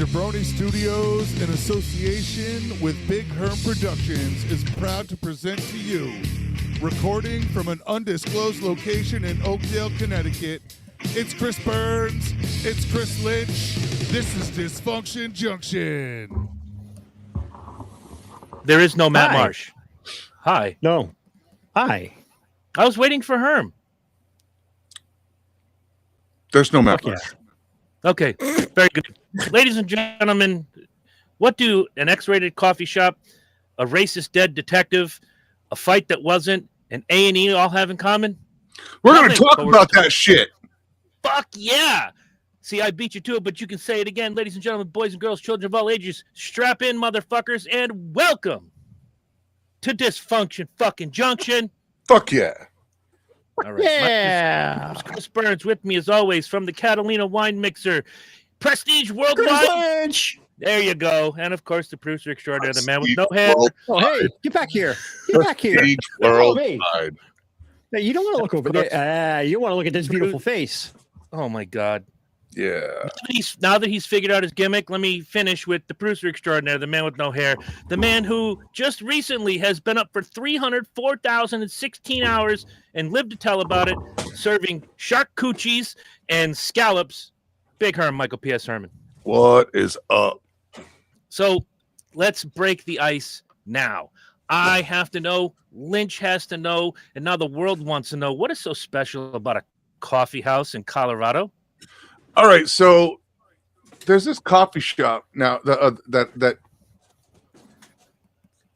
Jabroni Studios, in association with Big Herm Productions, is proud to present to you, recording from an undisclosed location in Oakdale, Connecticut. It's Chris Burns. It's Chris Lynch. This is Dysfunction Junction. There is no Matt Hi. Marsh. Hi. No. Hi. I was waiting for Herm. There's no Matt Fuck Marsh. Okay, very good. Ladies and gentlemen, what do an X-rated coffee shop, a racist dead detective, a fight that wasn't, and A&E all have in common? We're going to Nothing, talk but we're about that shit. Fuck yeah! See, I beat you to it, but you can say it again. Ladies and gentlemen, boys and girls, children of all ages, strap in, motherfuckers, and welcome to Dysfunction fucking Junction. Fuck yeah. All right. Yeah. Chris Burns with me as always from the Catalina Wine Mixer, Prestige Chris Worldwide. Lynch. There you go. And of course, the producer extraordinaire, the man with no hair. Oh, hey, get back here. Get back here. Prestige Follow me. Worldwide. Hey, you don't want to look over there. You want to look at this beautiful face. Oh my God. Yeah. Now that he's figured out his gimmick, let me finish with the producer extraordinaire, the man with no hair, the man who just recently has been up for 304,016 hours and lived to tell about it, serving shark coochies and scallops. Big Herm, Michael P.S. Herman. What is up? So let's break the ice now. I have to know, Lynch has to know, and now the world wants to know, what is so special about a coffee house in Colorado? All right, so there's this coffee shop now that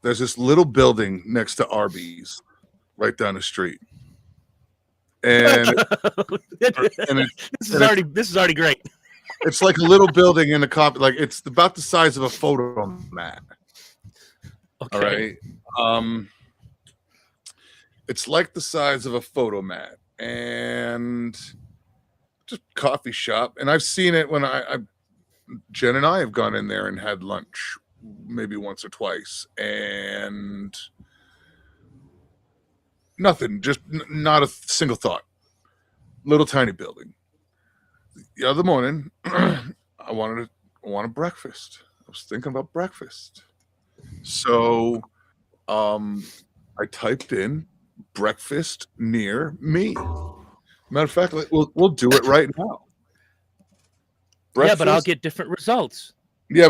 there's this little building next to Arby's right down the street. And, This is already great. it's like a little building in the coffee, like it's about the size of a photo mat. Okay. All right. It's like the size of a photo mat and just coffee shop. And I've seen it when Jen and I have gone in there and had lunch maybe once or twice, and nothing, just not a single thought. Little tiny building. The other morning, I wanted breakfast. I was thinking about breakfast. So I typed in breakfast near me. Matter of fact, we'll do it right now. Yeah, but I'll get different results. Yeah,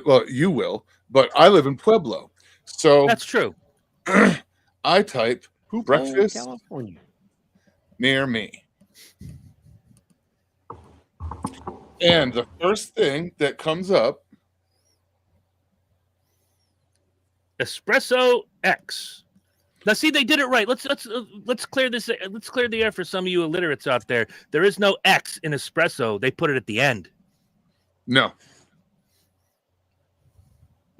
well, you will. But I live in Pueblo, so That's true. I type breakfast California. near me, and the first thing that comes up, Espresso X. Now, see, they did it right. Let's clear this. Let's clear the air for some of you illiterates out there. There is no X in espresso. They put it at the end. no,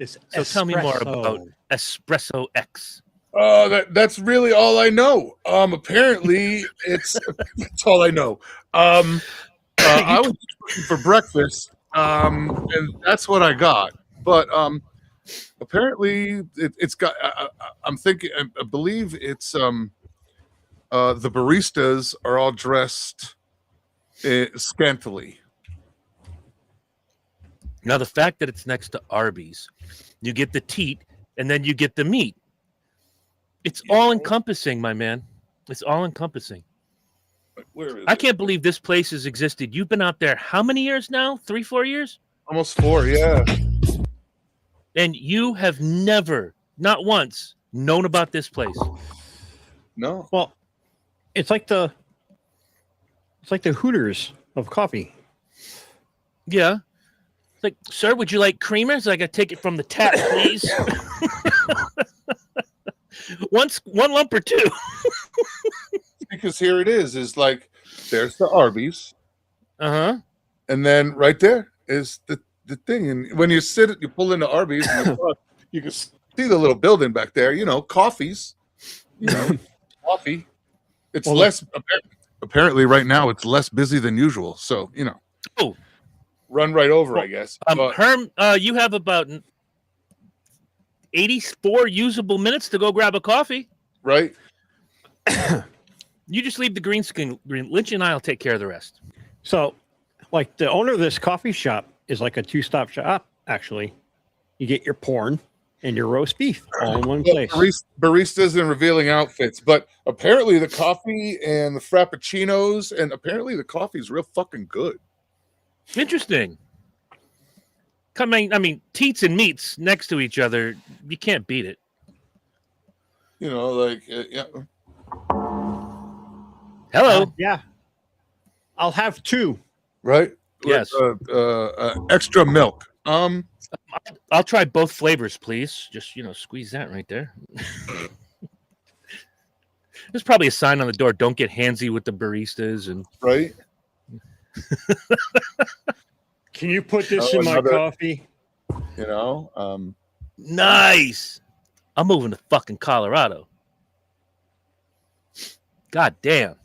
So tell me more about Espresso X. that's really all I know. Apparently, that's all I know. I was looking for breakfast, and that's what I got. But apparently, it's got. I'm thinking. I believe it's the baristas are all dressed scantily. Now, the fact that it's next to Arby's, you get the teat, and then you get the meat. It's all encompassing, my man. It's all encompassing. Where is I it? can't believe this place has existed. You've been out there how many years now? 3-4 years? Almost 4, yeah. And you have never, not once, known about this place. No. Well, it's like the Hooters of coffee. Yeah. It's like, sir, would you like creamers? I got to take it from the tap, please. One lump or two. Because here it is like there's the Arby's, Uh-huh. and then right there is the thing. And when you pull into Arby's, and you can see the little building back there. Coffees. Coffee. It's less. Apparently, right now it's less busy than usual. So Oh. run right over, I guess. But, Herm, you have about 84 usable minutes to go grab a coffee. right. You just leave the green. Lynch and I will take care of the rest. So, like the owner of this coffee shop is like a two-stop shop, actually. You get your porn and your roast beef all in one place. Baristas in revealing outfits, but apparently the coffee and the frappuccinos, and apparently the coffee is real fucking good. Interesting. I mean, teats and meats next to each other, you can't beat it. You know, like yeah. Hello. Yeah. I'll have 2. Right? Yes. Extra milk. I'll try both flavors, please. Just, squeeze that right there. There's probably a sign on the door, don't get handsy with the baristas. And right? Can you put this in my coffee? Nice. I'm moving to fucking Colorado. God damn.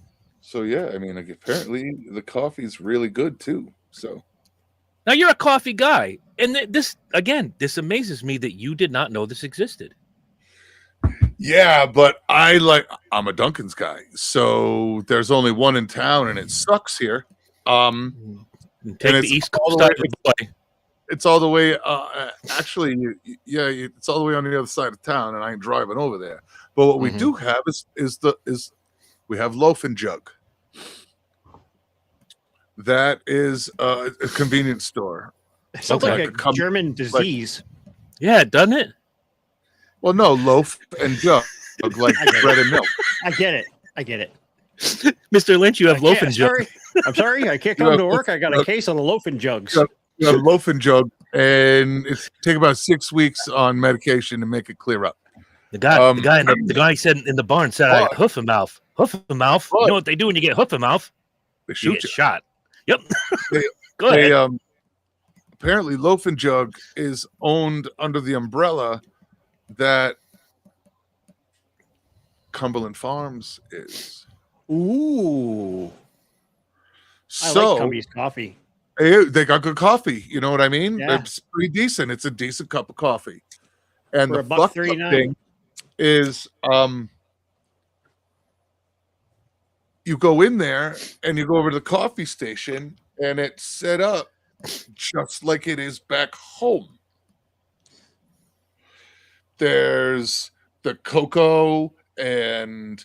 So, yeah, I mean, like, apparently the coffee's really good, too. So now you're a coffee guy. And this amazes me that you did not know this existed. Yeah, but I'm a Dunkin's guy. So there's only one in town, and it sucks here. Take the East Coast out of the way. It's all the way. Actually, it's all the way on the other side of town, and I ain't driving over there. But what we do have is we have Loaf and Jug. That is a convenience store. It sounds like a German disease. Yeah, doesn't it? Well, no, Loaf and Jug, like bread and milk. I get it. Mr. Lynch, you have Loaf and Jug. I'm sorry, I can't come to work. I got a case of the Loaf and Jugs. You have Loaf and Jug, and it's take about 6 weeks on medication to make it clear up. The guy said in the barn said, "I hoof a mouth. Hoof a mouth. You know what they do when you get hoof a mouth? They shoot you. Get shot." Yep. Go ahead. ahead. Apparently, Loaf and Jug is owned under the umbrella that Cumberland Farms is. Ooh. So, I like Cumby's coffee. They got good coffee. You know what I mean? Yeah. It's pretty decent. It's a decent cup of coffee. And For the fucked up thing is you go in there and you go over to the coffee station and it's set up just like it is back home. There's the cocoa and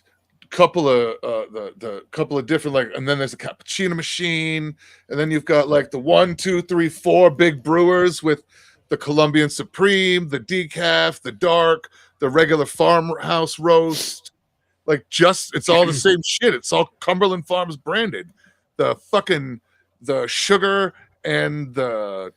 couple of the couple of different and then there's a cappuccino machine, and then you've got like the 1, 2, 3, 4 big brewers with the Colombian Supreme, the decaf, the dark, the regular farmhouse roast. Like, just it's all the same shit. It's all Cumberland Farms branded. The sugar and the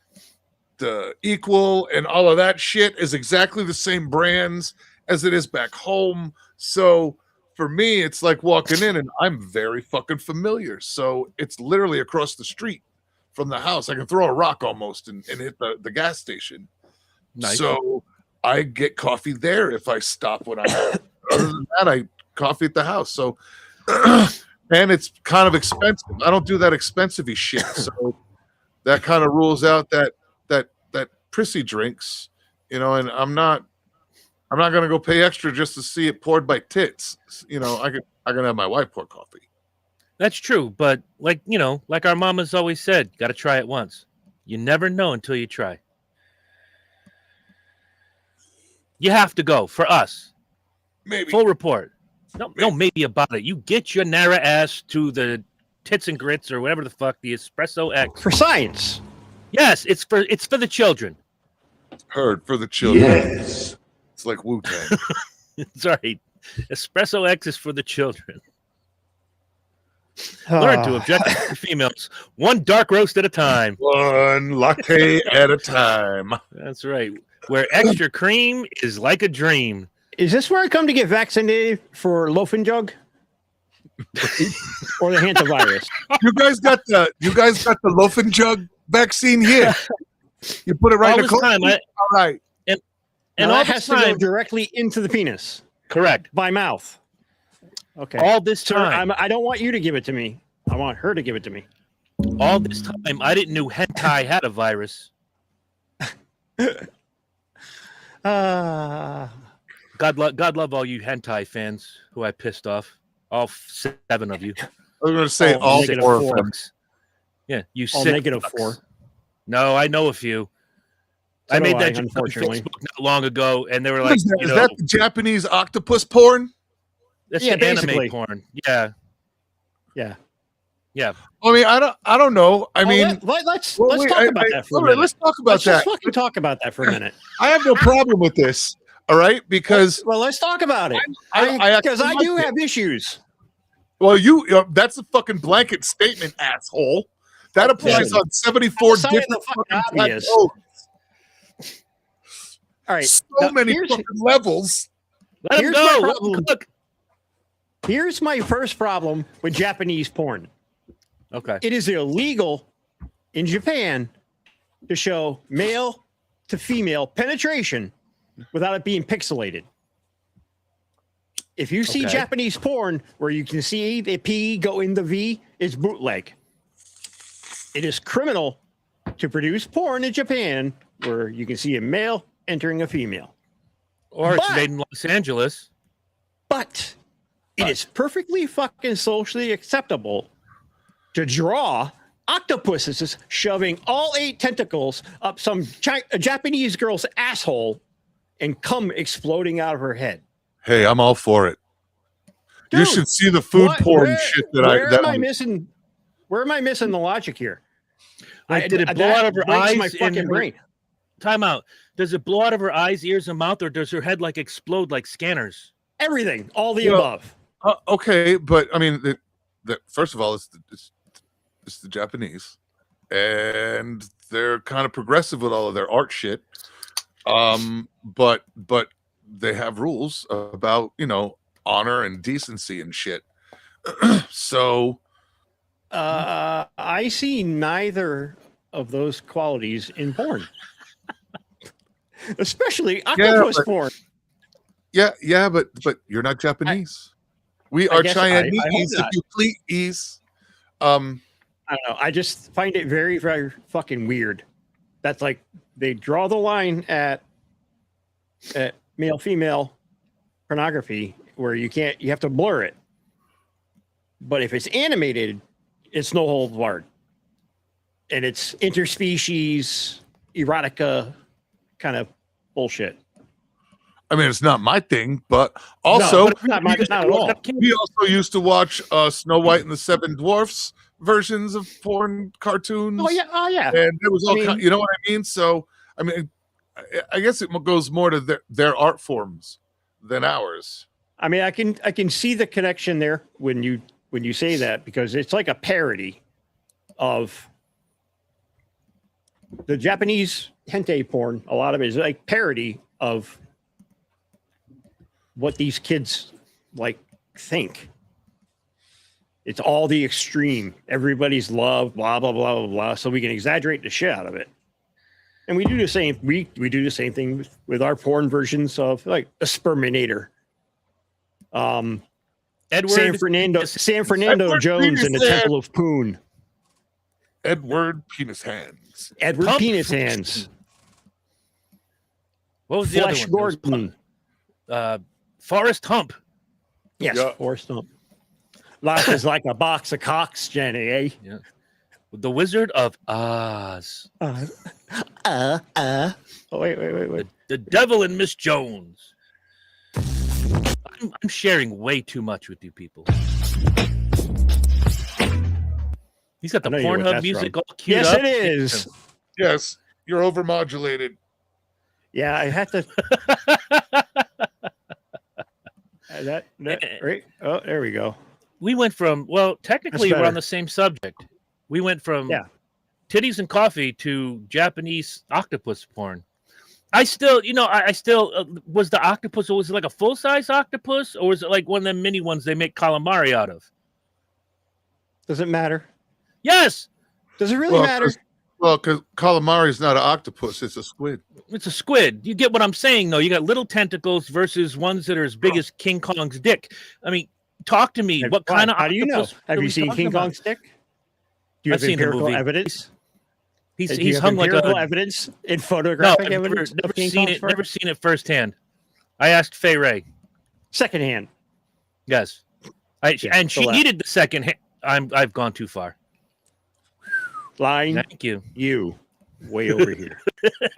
equal and all of that shit is exactly the same brands as it is back home. So for me, it's like walking in and I'm very fucking familiar. So it's literally across the street from the house. I can throw a rock almost and hit the gas station. Nice. So I get coffee there if I stop when I'm other than that, I coffee at the house. So and it's kind of expensive. I don't do that expensive-y shit. So that kind of rules out that prissy drinks, and I'm not gonna go pay extra just to see it poured by tits. I can have my wife pour coffee. That's true, but like our mama's always said, got to try it once. You never know until you try. You have to go for us. Maybe full report. No, maybe about it. You get your narrow ass to the tits and grits or whatever the fuck, the Espresso X for science. Yes, it's for the children. Heard for the children. Yes. It's like Wu-Tang. Sorry. Espresso X is for the children. Learn to object to females. One dark roast at a time. One latte at a time. That's right. Where extra cream is like a dream. Is this where I come to get vaccinated for Loaf and Jug? Or the hantavirus? You guys got the Loaf and Jug vaccine here. You put it right in the time. All right. And all has to go directly into the penis. Correct. By mouth. Okay. All this time. Sir, I don't want you to give it to me. I want her to give it to me. All this time, I didn't know hentai had a virus. God love all you hentai fans who I pissed off. All 7 of you. I was going to say all 4 of them. Yeah, you all sick negative fucks. 4. No, I know a few. So I made do that I, joke on unfortunately. Facebook not long ago, and they were What like, is that? you Is know, that the Japanese octopus porn? that's Yeah, the anime basically. porn. Yeah, Yeah. yeah. I mean, I don't know. I Well, mean, let's well, let's wait, talk about that for a all right, minute. let's talk about Let's just that. fucking talk about that for a minute. I have no problem with this. All right, because Well, let's talk about it. I Because I actually do like it. have issues. Well, that's a fucking blanket statement, asshole. That applies Listen, on 74 outside of different the fucking fucking obvious. plateaus. All right. So now, many here's- fucking levels. Let him Here's go. my Let him problem. cook. Here's my first problem with Japanese porn. Okay. It is illegal in Japan to show male to female penetration without it being pixelated. If you see Okay. Japanese porn where you can see the P go in the V, it's bootleg. It is criminal to produce porn in Japan where you can see a male entering a female. Or it's But- made in Los Angeles. But it is perfectly fucking socially acceptable to draw octopuses shoving all 8 tentacles up some a Japanese girl's asshole and cum exploding out of her head. Hey, I'm all for it. You Dude, should see the food porn where- shit that where am I I'm missing? Where am I missing the logic here? Like, did it blow that out of her breaks eyes? my and fucking her- brain. Time out. Does it blow out of her eyes, ears, and mouth, or does her head like explode like scanners? Everything, all the Well, above. okay, but I mean, first of all, it's the Japanese, and they're kind of progressive with all of their art shit. But they have rules about honor and decency and shit. So I see neither of those qualities in porn, especially octopus but- porn. yeah, but you're not Japanese. We I are guess I hope Chinese, if not. you please. I don't know. I just find it very, very fucking weird. That's like they draw the line at male female pornography where you have to blur it. But if it's animated, it's no holds barred. And it's interspecies erotica kind of bullshit. I mean, it's not my thing, but also but it's not at all. we also used to watch Snow White and the Seven Dwarfs versions of porn cartoons. Oh yeah. And there was all I mean- you know what I mean? So I mean, I guess it goes more to their art forms than ours. I mean, I can see the connection there when you say that, because it's like a parody of the Japanese hentai porn. A lot of it is like parody of what these kids like think. It's all the extreme. Everybody's love, blah blah blah blah blah. So we can exaggerate the shit out of it. And we do the same. We do the same thing with our porn versions of like a Sperminator. Edward San Fernando Edward Jones in the Penis Temple of Poon. Edward Penis Hands. Edward Pump Penis Fiction. Hands. What was the Flesh other one? There was, Gordon. Forrest Hump. Yes, Yeah. Forrest Gump. Life is like a box of cocks, Jenny, eh? The Wizard of Oz. Oh, wait. The Devil and Miss Jones. I'm sharing way too much with you people. He's got the I know you know what Pornhub that's music from. all queued Yes, up. it is. Yes, you're overmodulated. Yeah, I had to. that right? Oh, there we go. We went from, well, technically That's we're on better. the same subject. We went from Yeah. titties and coffee to Japanese octopus porn. I still, I still was the octopus. Was it like a full size octopus, or was it like one of them mini ones they make calamari out of? Does it matter? Yes, Does it really matter? Well, because calamari is not an octopus; it's a squid. it's a squid. You get what I'm saying, though. You got little tentacles versus ones that are as big as King Kong's dick. I mean, talk to me. What kind of How do you know? octopus Have are you we seen talking King about? Kong's dick? Do you I've have seen the empirical movie. evidence? Do you He's have hung like empirical a evidence and no. photographic I've never, evidence never of King seen Kong's it. fart? Never seen it firsthand. I asked Fay Ray. Secondhand. Yes, Yeah, and she go needed the second. I've gone too far. Lying. Thank you. You. way over here.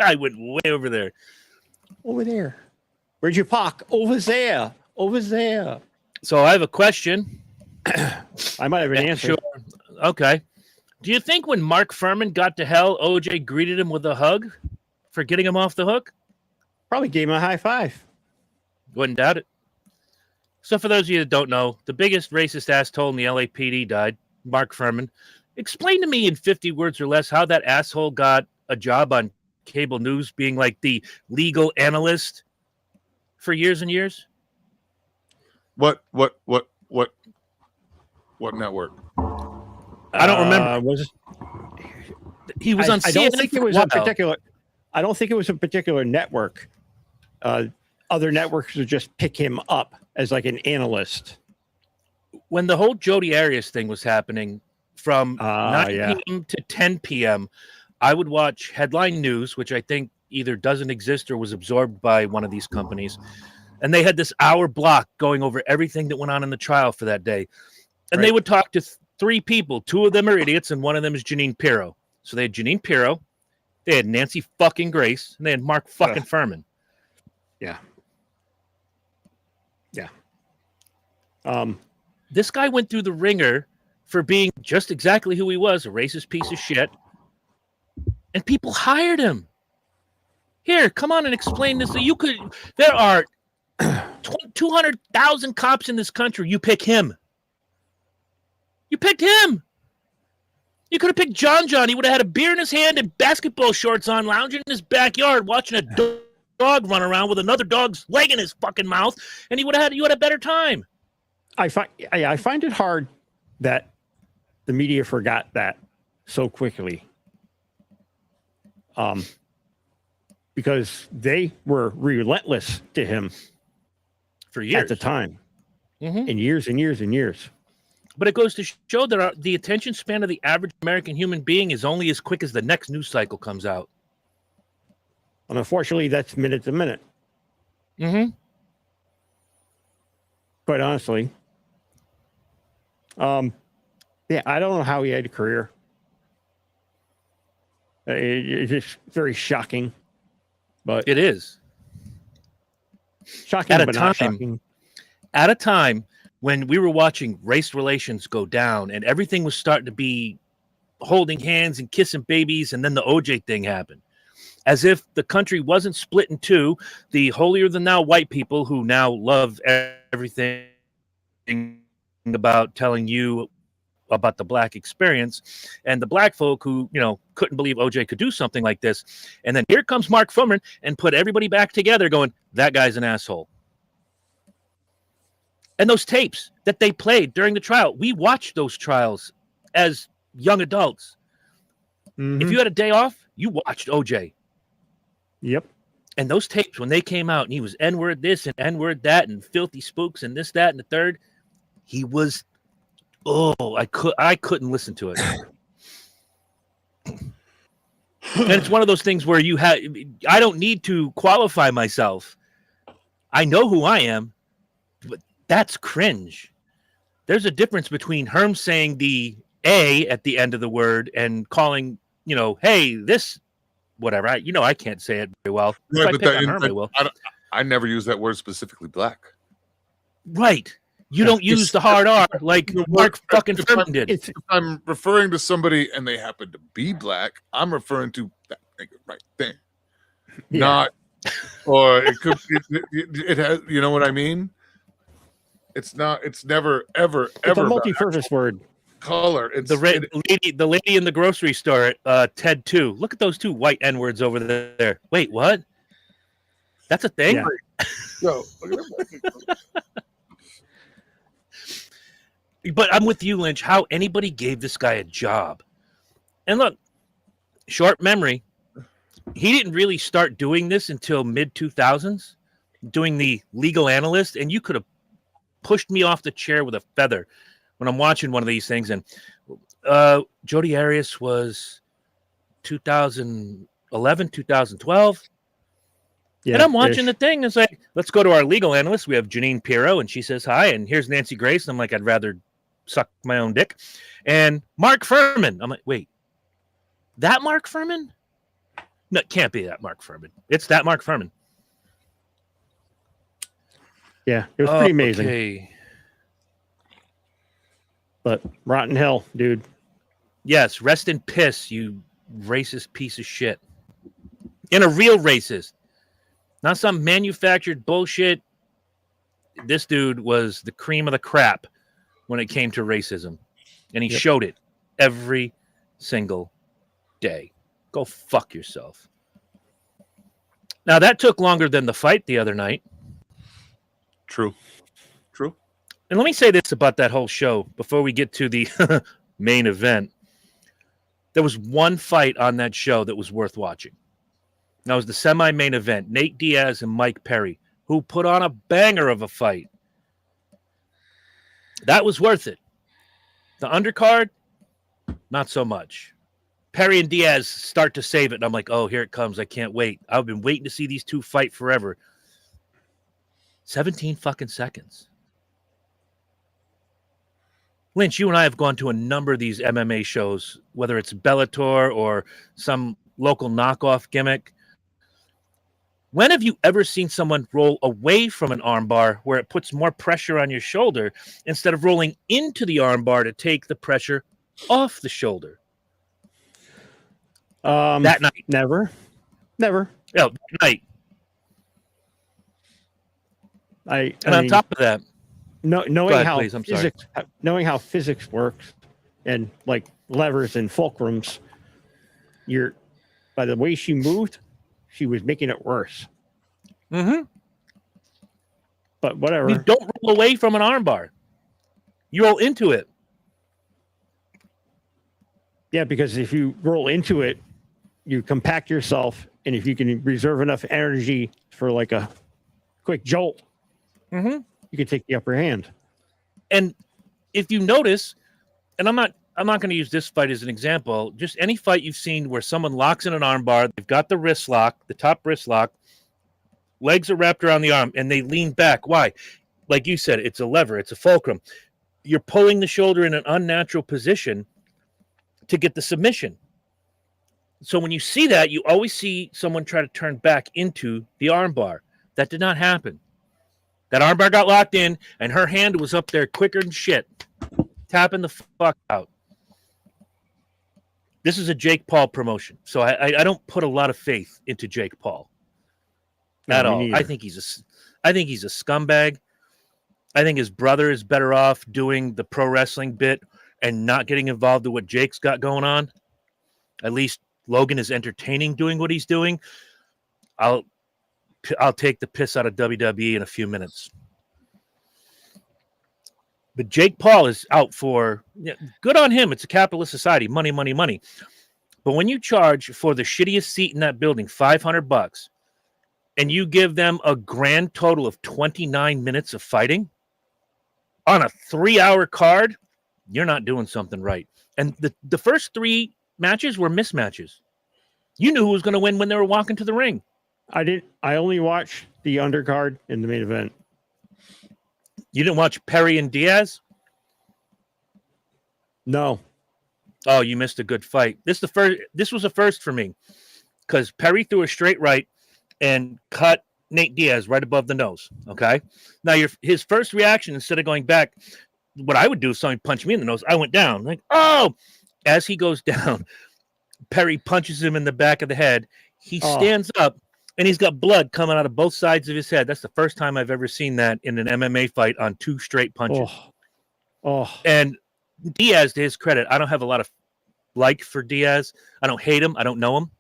I went way over there. Over there. Where'd you park? Over there. Over there. So I have a question. I might have an answer. Sure. Okay. Do you think when Mark Fuhrman got to hell, OJ greeted him with a hug for getting him off the hook? Probably gave him a high five. Wouldn't doubt it. So for those of you that don't know, the biggest racist asshole in the LAPD died, Mark Fuhrman. Explain to me in 50 words or less how that asshole got a job on cable news being like the legal analyst for years and years. What network? I don't remember. He was on CNN. I don't think it was for a particular. I don't think it was a particular network. Other networks would just pick him up as like an analyst. When the whole Jodi Arias thing was happening from 9 yeah. p.m. to 10 p.m., I would watch Headline News, which I think either doesn't exist or was absorbed by one of these companies. And they had this hour block going over everything that went on in the trial for that day. And they would talk to three people. Two of them are idiots, and one of them is Jeanine Pirro. So they had Jeanine Pirro, they had Nancy fucking Grace, and they had Mark fucking Fuhrman. Yeah. Yeah. This guy went through the ringer for being just exactly who he was, a racist piece of shit. And people hired him. Here, come on and explain this. There are 200,000 cops in this country. You pick him. You picked him. You could have picked John. He would have had a beer in his hand and basketball shorts on, lounging in his backyard, watching a dog run around with another dog's leg in his fucking mouth, and you had a better time. I find it hard that the media forgot that so quickly. Because they were relentless to him for years at the time, and years and years and years. But it goes to show that the attention span of the average American human being is only as quick as the next news cycle comes out. And unfortunately, that's minute to minute. Quite honestly. Yeah, I don't know how he had a career. It's just very shocking. But it is. Shocking, but not shocking. At a time when we were watching race relations go down and everything was starting to be holding hands and kissing babies, and then the OJ thing happened. As if the country wasn't split in two, the holier-than-thou white people who now love everything about telling you about the black experience, and the black folk who, couldn't believe OJ could do something like this. And then here comes Mark Fuhrman and put everybody back together going, that guy's an asshole. And those tapes that they played during the trial, we watched those trials as young adults. If you had a day off, you watched OJ. Yep. And those tapes, when they came out and he was N-word this and N-word that and filthy spooks and this, that, and the third, he was, I couldn't listen to it. And it's one of those things where I don't need to qualify myself. I know who I am, but that's cringe. There's a difference between Herm saying the A at the end of the word and calling, hey, this, whatever. I can't say it very well. Right, but Herm, I will. I never use that word specifically black. Right. You don't use the hard R like Mark fucking Fuhrman did. If I'm referring to somebody and they happen to be black, I'm referring to that nigga right there. Yeah. Not, or it could, it has, you know what I mean? It's never, ever, it's ever a multi-purpose word. Color. It's the lady in the grocery store at Ted 2. Look at those two white N-words over there. Wait, what? That's a thing? Yeah. Yo, look at that. But I'm with you, Lynch, how anybody gave this guy a job. And look, short memory, he didn't really start doing this until mid-2000s, doing the legal analyst, and you could have pushed me off the chair with a feather when I'm watching one of these things. And Jodi Arias was 2011, 2012. Yeah, and I'm watching the thing. It's like, let's go to our legal analyst. We have Jeanine Pirro, and she says hi. And here's Nancy Grace. And I'm like, I'd rather suck my own dick. And Mark Fuhrman. I'm like, wait, that Mark Fuhrman? No, it can't be that Mark Fuhrman. It's that Mark Fuhrman. Yeah, it was pretty amazing. Okay. But rotten hell, dude. Yes, rest in piss, you racist piece of shit. And a real racist. Not some manufactured bullshit. This dude was the cream of the crap when it came to racism. And he showed it every single day. Go fuck yourself. Now, that took longer than the fight the other night. True. And let me say this about that whole show before we get to the main event. There was one fight on that show that was worth watching. That was the semi-main event. Nate Diaz and Mike Perry, who put on a banger of a fight. That was worth it. The undercard, not so much. Perry and Diaz start to save it, and I'm like, oh, here it comes. I can't wait. I've been waiting to see these two fight forever. 17 fucking seconds. Lynch, you and I have gone to a number of these MMA shows, whether it's Bellator or some local knockoff gimmick. When have you ever seen someone roll away from an armbar where it puts more pressure on your shoulder instead of rolling into the armbar to take the pressure off the shoulder? That night. Never. Yeah, that night. I on mean, top of that, knowing ahead, how please, I'm sorry. physics works and like levers and fulcrums, by the way she moved, she was making it worse. Mm-hmm. But whatever. You don't roll away from an armbar. You roll into it. Yeah, because if you roll into it, you compact yourself, and if you can reserve enough energy for like a quick jolt, you can take the upper hand. And if you notice, and I'm not going to use this fight as an example, just any fight you've seen where someone locks in an armbar, they've got the wrist lock, the top wrist lock, legs are wrapped around the arm, and they lean back. Why? Like you said, it's a lever, it's a fulcrum. You're pulling the shoulder in an unnatural position to get the submission. So when you see that, you always see someone try to turn back into the armbar. That did not happen. That armbar got locked in, and her hand was up there quicker than shit, tapping the fuck out. This is a Jake Paul promotion, so I don't put a lot of faith into Jake Paul at all. I think he's a scumbag. I think his brother is better off doing the pro wrestling bit and not getting involved in what Jake's got going on. At least Logan is entertaining doing what he's doing. I'll take the piss out of WWE in a few minutes. But Jake Paul is out for, good on him. It's a capitalist society. Money, money, money. But when you charge for the shittiest seat in that building, $500, and you give them a grand total of 29 minutes of fighting on a 3-hour card, you're not doing something right. And the first 3 matches were mismatches. You knew who was going to win when they were walking to the ring. I only watched the undercard in the main event. You didn't watch Perry and Diaz? No. Oh, you missed a good fight. This was a first for me because Perry threw a straight right and cut Nate Diaz right above the nose. Okay. Now his first reaction, instead of going back, what I would do if someone punched me in the nose, I went down. Like, oh, as he goes down, Perry punches him in the back of the head. He stands up. And he's got blood coming out of both sides of his head. That's the first time I've ever seen that in an MMA fight on 2 straight punches. And Diaz, to his credit, I don't have a lot of like for Diaz. I don't hate him. I don't know him.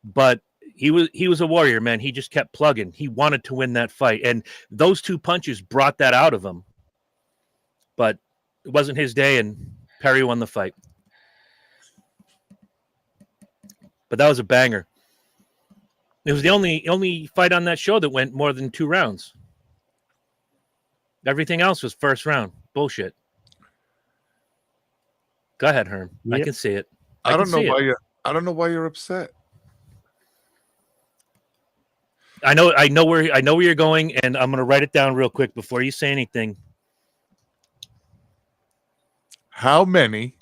But he was a warrior, man. He just kept plugging. He wanted to win that fight. And those 2 punches brought that out of him. But it wasn't his day, and Perry won the fight. But that was a banger. It was the only fight on that show that went more than 2 rounds. Everything else was first round. Bullshit. Go ahead, Herm. Yep. I can see it. I don't know why you're upset. I know where you're going, and I'm gonna write it down real quick before you say anything. How many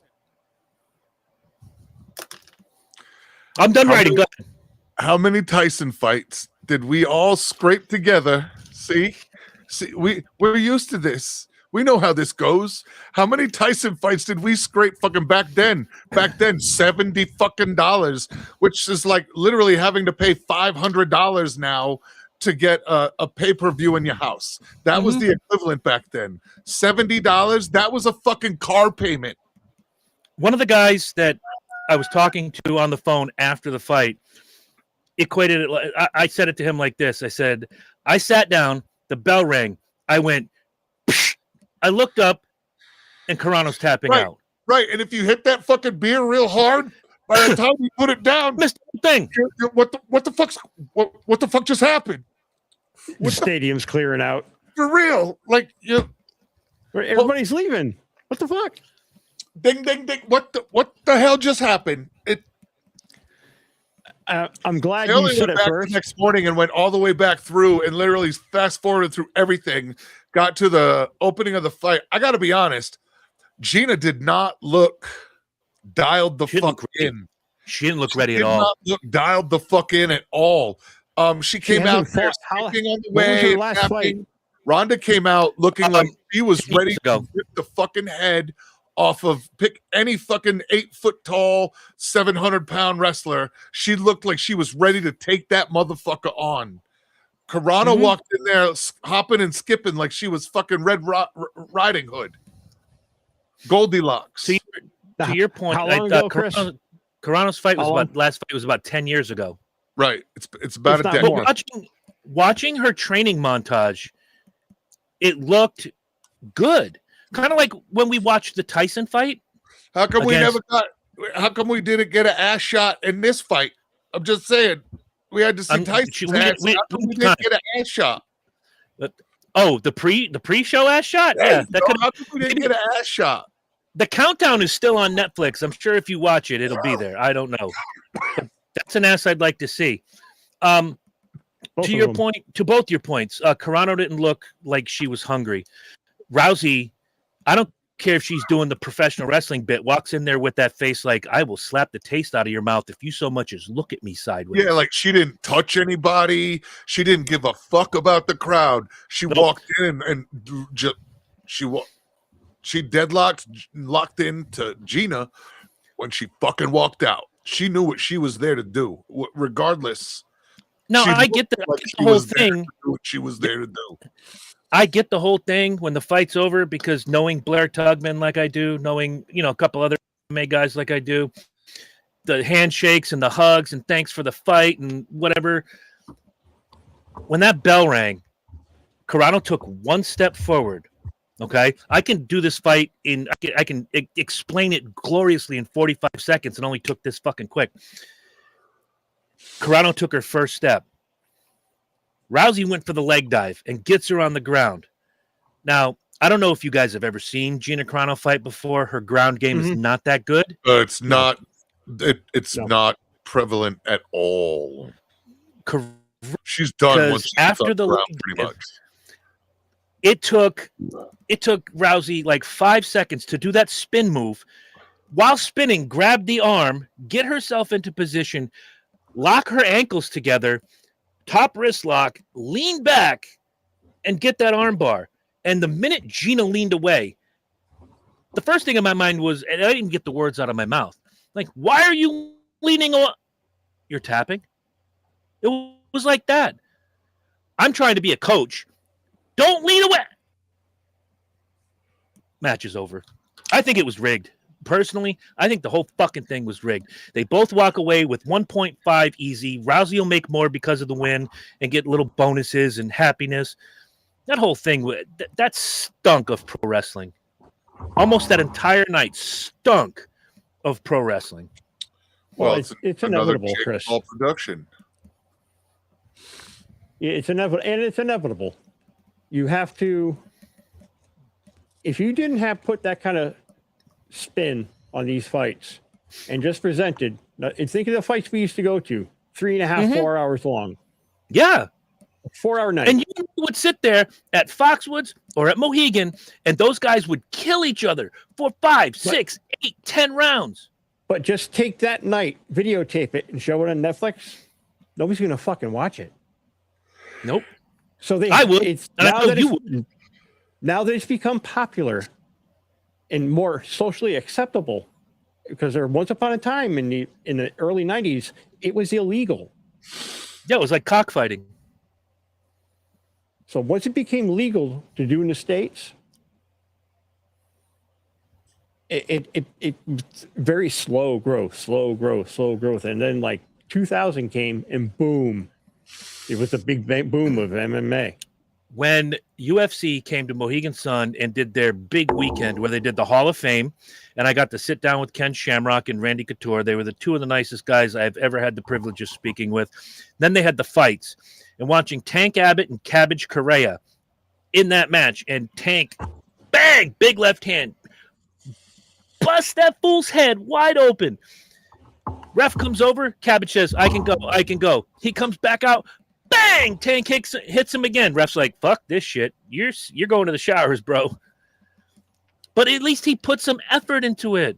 I'm done writing. Go ahead. How many Tyson fights did we all scrape together? See, we're used to this. We know how this goes. How many Tyson fights did we scrape fucking back then? Back then, $70 fucking dollars, which is like literally having to pay $500 now to get a pay-per-view in your house. That was the equivalent back then. $70, that was a fucking car payment. One of the guys that I was talking to on the phone after the fight equated it. I said it to him like this. I said, I sat down, the bell rang. I went, psh! I looked up, and Carano's tapping out. Right, and if you hit that fucking beer real hard, by the time you put it down, missed the thing. What the fuck just happened? The stadium's clearing out. For real, like everybody's leaving. What the fuck? Ding, ding, ding! What the hell just happened? I'm glad I you only said went it back first. the next morning and went all the way back through and literally fast forwarded through everything. Got to the opening of the fight. I got to be honest. Gina did not look dialed the fuck in. She didn't look ready Did at all. not look dialed the fuck in at all. She came out there speaking on the When was way. her last fight? Rhonda came out looking like she was 10 ready years to ago. rip the fucking head off of pick any fucking 8 foot tall, 700-pound wrestler. She looked like she was ready to take that motherfucker on. Carano walked in there hopping and skipping like she was fucking Red Riding Hood. Goldilocks. To your point, How long ago, Chris? Carano's fight was last fight was about 10 years ago. Right. It's about It's a not decade. more. Watching her training montage, it looked good. Kind of like when we watched the Tyson fight. How come we didn't get an ass shot in this fight? I'm just saying. We had to see Tyson's ass. How come we didn't get an ass shot? Oh, the pre-show ass shot? Yeah. How come we didn't get an ass shot? The countdown is still on Netflix. I'm sure if you watch it, it'll be there. I don't know. But that's an ass I'd like to see. To both your points, Carano didn't look like she was hungry. Rousey, I don't care if she's doing the professional wrestling bit, walks in there with that face like, I will slap the taste out of your mouth if you so much as look at me sideways. Yeah, like she didn't touch anybody. She didn't give a fuck about the crowd. She walked in and she locked into Gina when she fucking walked out. She knew what she was there to do, regardless. No, I get the whole thing. What she was there to do. I get the whole thing when the fight's over because knowing Blair Tugman like I do, knowing a couple other MMA guys like I do, the handshakes and the hugs and thanks for the fight and whatever. When that bell rang, Carano took one step forward. Okay, I can do this fight I can explain it gloriously in 45 seconds. It only took this fucking quick. Carano took her first step. Rousey went for the leg dive and gets her on the ground. Now, I don't know if you guys have ever seen Gina Carano fight before. Her ground game is not that good. It's not. It's not prevalent at all. She's done once after the ground, pretty much. It took Rousey like 5 seconds to do that spin move. While spinning, grab the arm, get herself into position, lock her ankles together, top wrist lock, lean back, and get that arm bar. And the minute Gina leaned away, the first thing in my mind was, and I didn't get the words out of my mouth, like, why are you leaning on? You're tapping? It was like that. I'm trying to be a coach. Don't lean away. Match is over. I think it was rigged. Personally, I think the whole fucking thing was rigged. They both walk away with 1.5 easy. Rousey will make more because of the win and get little bonuses and happiness. That whole thing, that stunk of pro wrestling. Almost that entire night stunk of pro wrestling. Well, it's inevitable, Chris. All production. Yeah, it's inevitable, and it's inevitable. You have to. If you didn't have put that kind of spin on these fights and just presented, and think of the fights we used to go to, 3.5, 4 hours long. Yeah. 4-hour night. And you would sit there at Foxwoods or at Mohegan, and those guys would kill each other for 5, 6, 8, 10 rounds. But just take that night, videotape it, and show it on Netflix. Nobody's gonna fucking watch it. Nope. So I would. It's And I now know that you it's, now that it's become popular and more socially acceptable, because there once upon a time in the early '90s, it was illegal. Yeah, it was like cockfighting. So once it became legal to do in the States, it very slow growth. And then like 2000 came and boom, it was a big boom of MMA. When UFC came to Mohegan Sun and did their big weekend where they did the Hall of Fame, and I got to sit down with Ken Shamrock and Randy Couture. They were the two of the nicest guys I've ever had the privilege of speaking with. Then they had the fights, and watching Tank Abbott and Cabbage Correa in that match, and Tank, bang, big left hand, bust that fool's head wide open. Ref comes over, Cabbage says, I can go. He comes back out, bang, Tank hits him again. Ref's like, fuck this shit. You're going to the showers, bro. But at least he put some effort into it.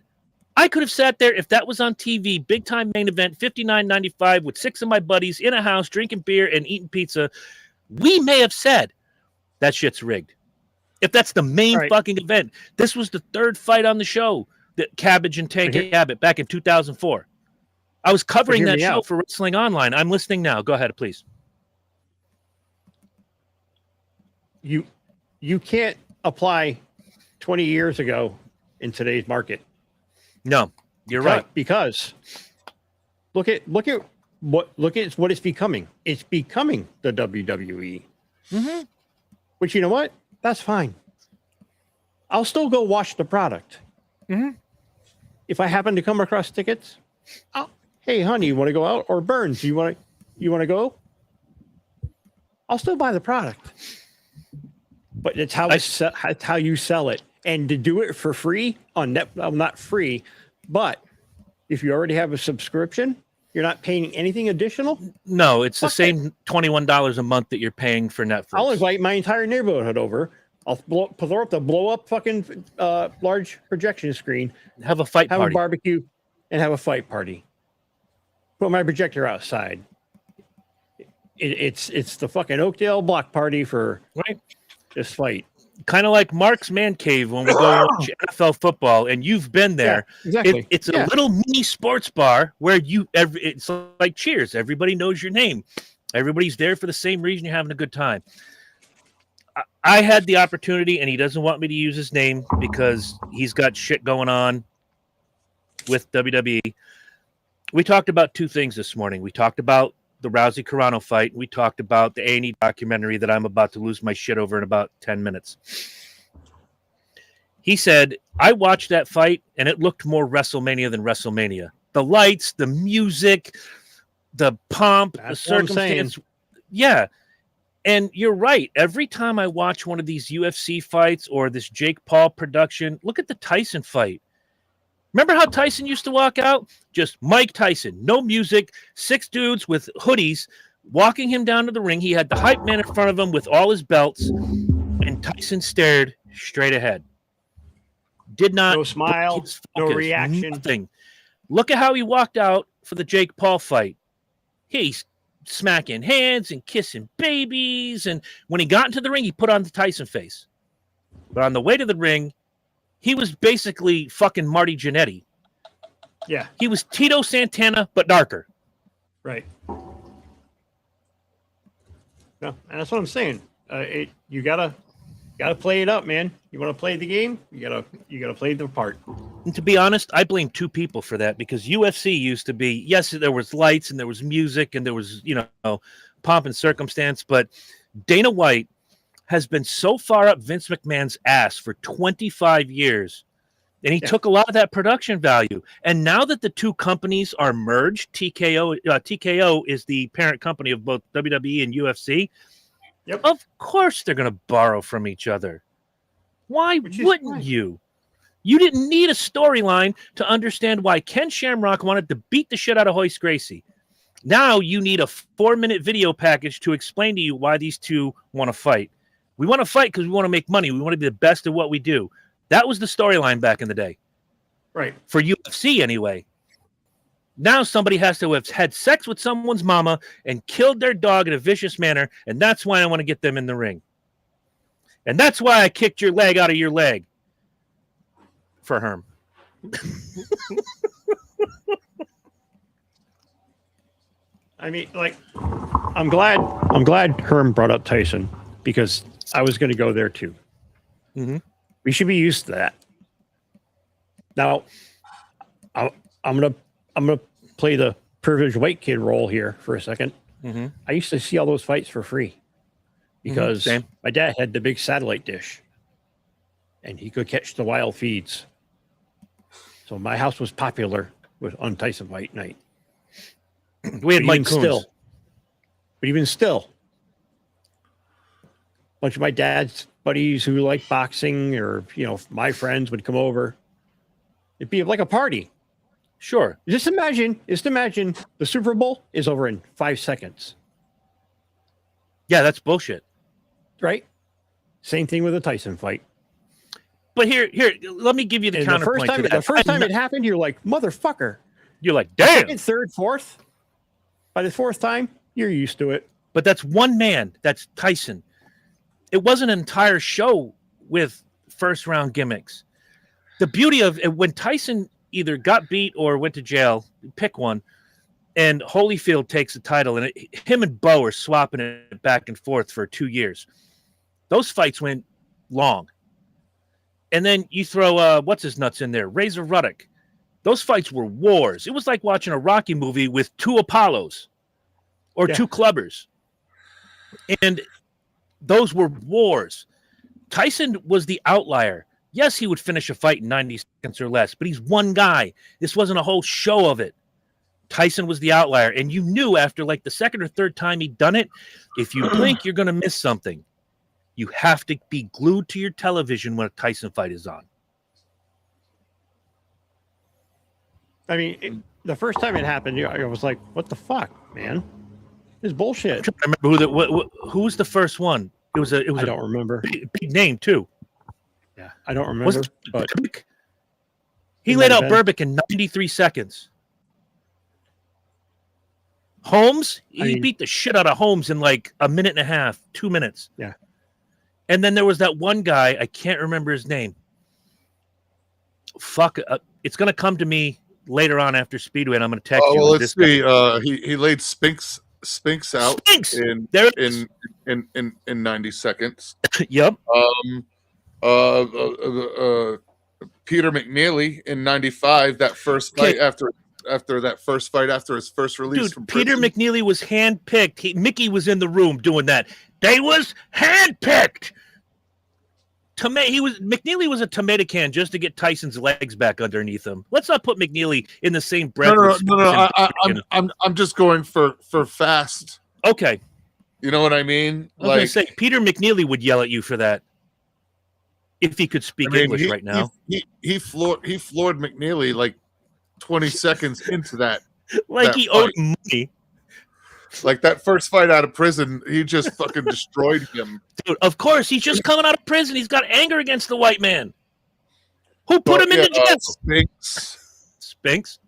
I could have sat there if that was on TV, big time main event, $59.95 with 6 of my buddies in a house drinking beer and eating pizza. We may have said that shit's rigged. If that's the main fucking event. This was the 3rd fight on the show, that Cabbage and Tank Abbott back in 2004. I was covering that show for Wrestling Online. I'm listening now. Go ahead, please. You can't apply 20 years ago in today's market. No, you're right. Because look at what it's becoming. It's becoming the WWE. Mm-hmm. Which, you know what? That's fine. I'll still go watch the product. Mm-hmm. If I happen to come across tickets, hey honey, you want to go out? Or Burns, you want to go? I'll still buy the product. But it's how you sell it. And to do it for free on not free, but if you already have a subscription, you're not paying anything additional? No, it's the same $21 a month that you're paying for Netflix. I'll invite my entire neighborhood over. I'll throw up the blow up fucking large projection screen. Have a fight party. Have a barbecue and have a fight party. Put my projector outside. It's the fucking Oakdale block party for this fight. Kind of like Mark's Man Cave when we go and watch NFL football, and you've been there. Yeah, exactly. It's a little mini sports bar where it's like Cheers. Everybody knows your name. Everybody's there for the same reason. You're having a good time. I had the opportunity, and he doesn't want me to use his name because he's got shit going on with WWE. We talked about 2 things this morning. We talked about the Rousey Carano fight. We talked about the A&E documentary that I'm about to lose my shit over in about 10 minutes. He said, I watched that fight and it looked more WrestleMania than WrestleMania. The lights, the music, the pomp, the circumstance. Yeah. And you're right. Every time I watch one of these UFC fights or this Jake Paul production, look at the Tyson fight. Remember how Tyson used to walk out? Just Mike Tyson, no music, 6 dudes with hoodies walking him down to the ring. He had the hype man in front of him with all his belts, and Tyson stared straight ahead. Did not. No smile, no reaction. Nothing. Look at how he walked out for the Jake Paul fight. He's smacking hands and kissing babies, and when he got into the ring, he put on the Tyson face. But on the way to the ring, he was basically fucking Marty Jannetty. Yeah. He was Tito Santana, but darker. Right. No, and that's what I'm saying. You gotta play it up, man. You want to play the game? You gotta play the part. And to be honest, I blame 2 people for that because UFC used to be, yes, there was lights and there was music and there was, pomp and circumstance, but Dana White has been so far up Vince McMahon's ass for 25 years. And he took a lot of that production value. And now that the 2 companies are merged, TKO is the parent company of both WWE and UFC. Yep. Of course they're going to borrow from each other. Why wouldn't you? You didn't need a storyline to understand why Ken Shamrock wanted to beat the shit out of Hoist Gracie. Now you need a 4-minute video package to explain to you why these 2 want to fight. We want to fight because we want to make money. We want to be the best at what we do. That was the storyline back in the day. Right. For UFC, anyway. Now somebody has to have had sex with someone's mama and killed their dog in a vicious manner, and that's why I want to get them in the ring. And that's why I kicked your leg out of your leg. For Herm. I mean, like, I'm glad Herm brought up Tyson because I was going to go there too. Mm-hmm. We should be used to that. Now, I'm gonna play the privileged white kid role here for a second. Mm-hmm. I used to see all those fights for free because my dad had the big satellite dish, and he could catch the wild feeds. So my house was popular with on Tyson Fight Night. We had Mike Coons. But even still, a bunch of my dad's buddies who like boxing or, my friends would come over. It'd be like a party. Sure. Just imagine the Super Bowl is over in 5 seconds. Yeah, that's bullshit. Right? Same thing with a Tyson fight. But here, let me give you the counterpoint to that. The first time it happened, you're like, motherfucker. You're like, damn. Second, third, fourth. By the fourth time, you're used to it. But that's one man. That's Tyson. It wasn't an entire show with first round gimmicks. The beauty of it, when Tyson either got beat or went to jail, pick one, and Holyfield takes the title, and him and Bo are swapping it back and forth for 2 years. Those fights went long. And then you throw, what's his nuts in there? Razor Ruddock. Those fights were wars. It was like watching a Rocky movie with 2 Apollos or 2 clubbers. And those were wars. Tyson was the outlier. Yes, he would finish a fight in 90 seconds or less, but he's one guy. This wasn't a whole show of it. Tyson was the outlier. And you knew after like the second or third time he'd done it, if you blink, you're going to miss something. You have to be glued to your television when a Tyson fight is on. I mean, the first time it happened, I was like, what the fuck, man? This is bullshit. I remember who was the first one. It was I don't remember. Big name too. Yeah, I don't remember. But he laid out Burbick in 93 seconds. Holmes, he beat the shit out of Holmes in like a minute and a half, 2 minutes. Yeah. And then there was that one guy, I can't remember his name. Fuck, it's going to come to me later on after Speedway, and I'm going to text you. Well, let's see. He laid Spinks out in 90 seconds. Yep. Peter McNeely in 95. That first fight after his first release. Dude, from Peter prison. McNeely was handpicked. Mickey was in the room doing that. They was handpicked. McNeely was a tomato can just to get Tyson's legs back underneath him. Let's not put McNeely in the same breath. No. I'm just going for fast. Okay. You know what I mean? I was going to say Peter McNeely would yell at you for that if he could speak English right now. He floored McNeely like 20 seconds into that. Like he owed him money. Like that first fight out of prison, he just fucking destroyed him. Dude, of course, he's just coming out of prison. He's got anger against the white man. Who put him in the jail? Spinks.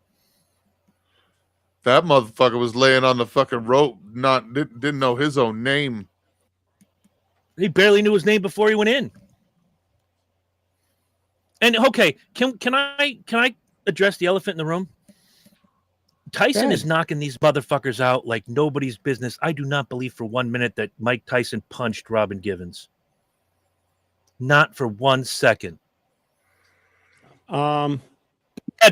That motherfucker was laying on the fucking rope, didn't know his own name. He barely knew his name before he went in. And okay, can I address the elephant in the room? Tyson is knocking these motherfuckers out like nobody's business. I do not believe for 1 minute that Mike Tyson punched Robin Givens. Not for 1 second. Had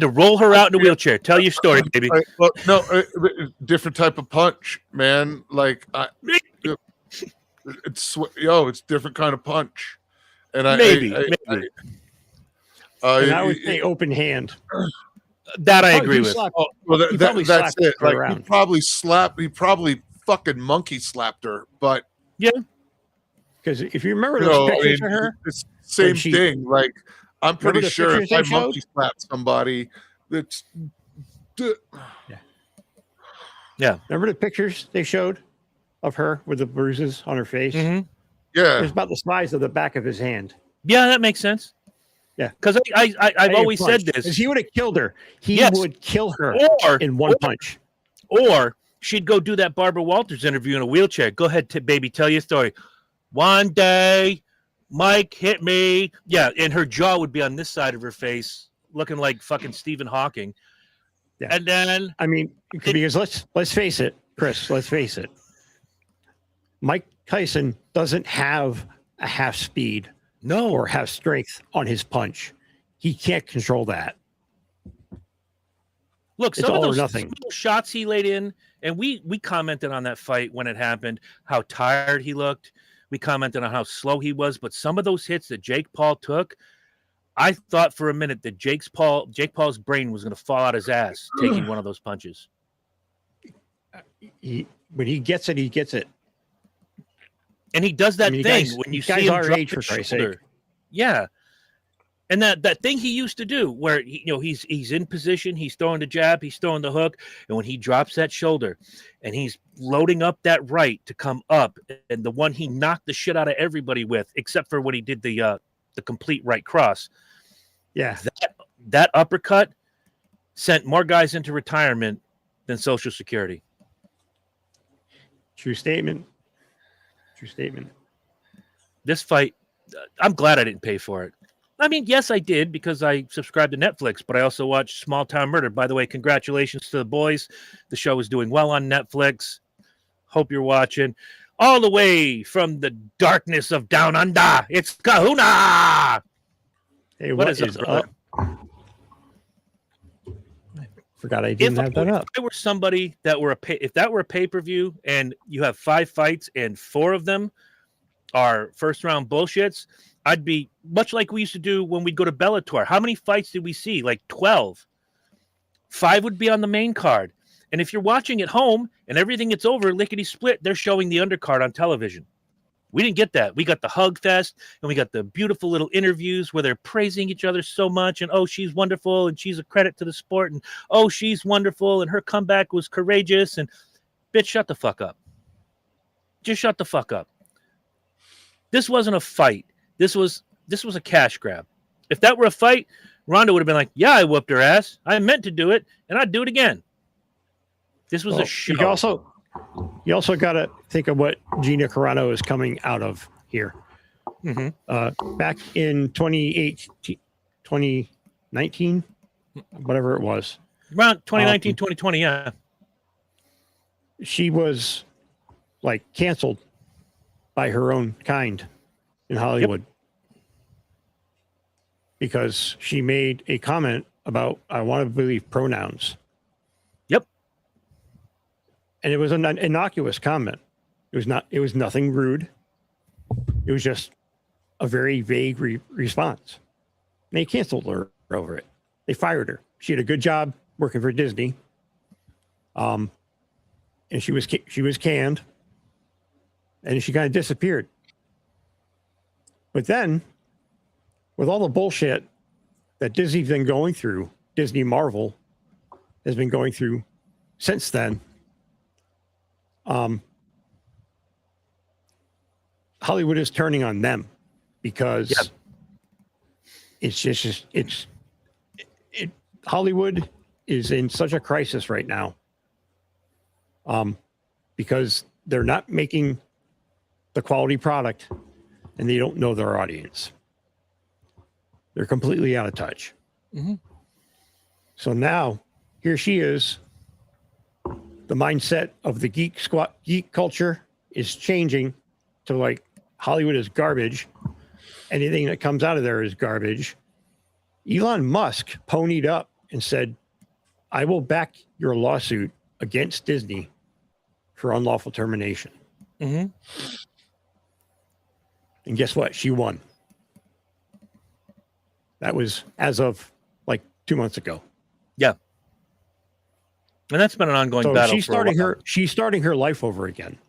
to roll her out in a wheelchair. Tell your story, baby. Different type of punch, man. Like it's different kind of punch. And maybe. I would say open hand. That I agree with. That's it. Like he probably fucking monkey slapped her, but yeah. Because if you remember those pictures of her, it's the same thing. Like I'm pretty sure if I monkey slap somebody, that's yeah. Remember the pictures they showed of her with the bruises on her face? Mm-hmm. Yeah, it was about the size of the back of his hand. Yeah, that makes sense. Because I've always said this. Because he would have killed her. He Yes. would kill her Or in one punch. Or she'd go do that Barbara Walters interview in a wheelchair. Go ahead, baby, tell your story. One day, Mike hit me. Yeah, and her jaw would be on this side of her face, looking like fucking Stephen Hawking. Yeah. And then, I mean, because let's face it, Chris. Let's face it. Mike Tyson doesn't have a half speed or have strength on his punch. He can't control that. Look, It's some of all or those nothing. shots he laid in, and we commented on that fight when it happened, how tired he looked. We commented on how slow he was, but some of those hits that Jake Paul took, I thought for a minute that Jake Paul's brain was going to fall out his ass taking one of those punches. When he gets it, he gets it. And he does that thing when you see him our drop age, his for Christ's shoulder. sake. Yeah. And that thing he used to do where he's in position, he's throwing the jab, he's throwing the hook, and when he drops that shoulder and he's loading up that right to come up, and the one he knocked the shit out of everybody with, except for when he did the complete right cross. Yeah. That uppercut sent more guys into retirement than Social Security. True statement. True statement. This fight, I'm glad I didn't pay for it. I mean, yes, I did because I subscribed to Netflix, but I also watched Small Town Murder. By the way, congratulations to the boys. The show is doing well on Netflix. Hope you're watching. All the way from the darkness of Down Under, it's Kahuna. Hey, what is up? Forgot I didn't have that up. If I were somebody that were if that were a pay-per-view and you have 5 fights and 4 of them are first round bullshits, I'd be much like we used to do when we'd go to Bellator. How many fights did we see? Like 12. 5 would be on the main card. And if you're watching at home and everything gets over, lickety split, they're showing the undercard on television. We didn't get that. We got the hug fest and we got the beautiful little interviews where they're praising each other so much. And, oh, she's wonderful and she's a credit to the sport. And, oh, she's wonderful and her comeback was courageous. And, bitch, shut the fuck up. Just shut the fuck up. This wasn't a fight. This was a cash grab. If that were a fight, Ronda would have been like, yeah, I whooped her ass. I meant to do it, and I'd do it again. This was a show. You also got to think of what Gina Carano is coming out of here. Mm-hmm. Back in 2019, whatever it was. Around 2019, 2020, yeah. She was, like, canceled by her own kind in Hollywood. Yep. Because she made a comment about, I want to believe, pronouns. Yep. And it was an innocuous comment. It was nothing rude. It was just a very vague response. And they canceled her over it. They fired her. She had a good job working for Disney. And she was canned. And she kind of disappeared. But then, with all the bullshit that Disney's been going through, Disney Marvel has been going through since then, Hollywood is turning on them because Hollywood is in such a crisis right now because they're not making the quality product and they don't know their audience. They're completely out of touch. Mm-hmm. So now, here she is. The mindset of the geek culture is changing to like Hollywood is garbage. Anything that comes out of there is garbage. Elon Musk ponied up and said, I will back your lawsuit against Disney for unlawful termination. Mm-hmm. And guess what? She won. That was as of like 2 months ago. Yeah. And that's been an ongoing battle. She's starting her life over again.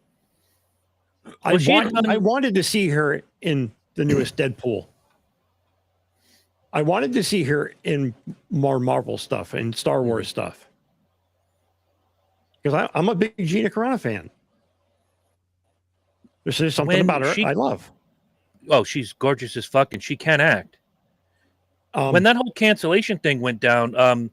Well, I wanted to see her in the newest Deadpool. I wanted to see her in more Marvel stuff and Star Wars stuff. Because I'm a big Gina Carano fan. There's just something about her I love. Oh, she's gorgeous as fuck and she can act. When that whole cancellation thing went down,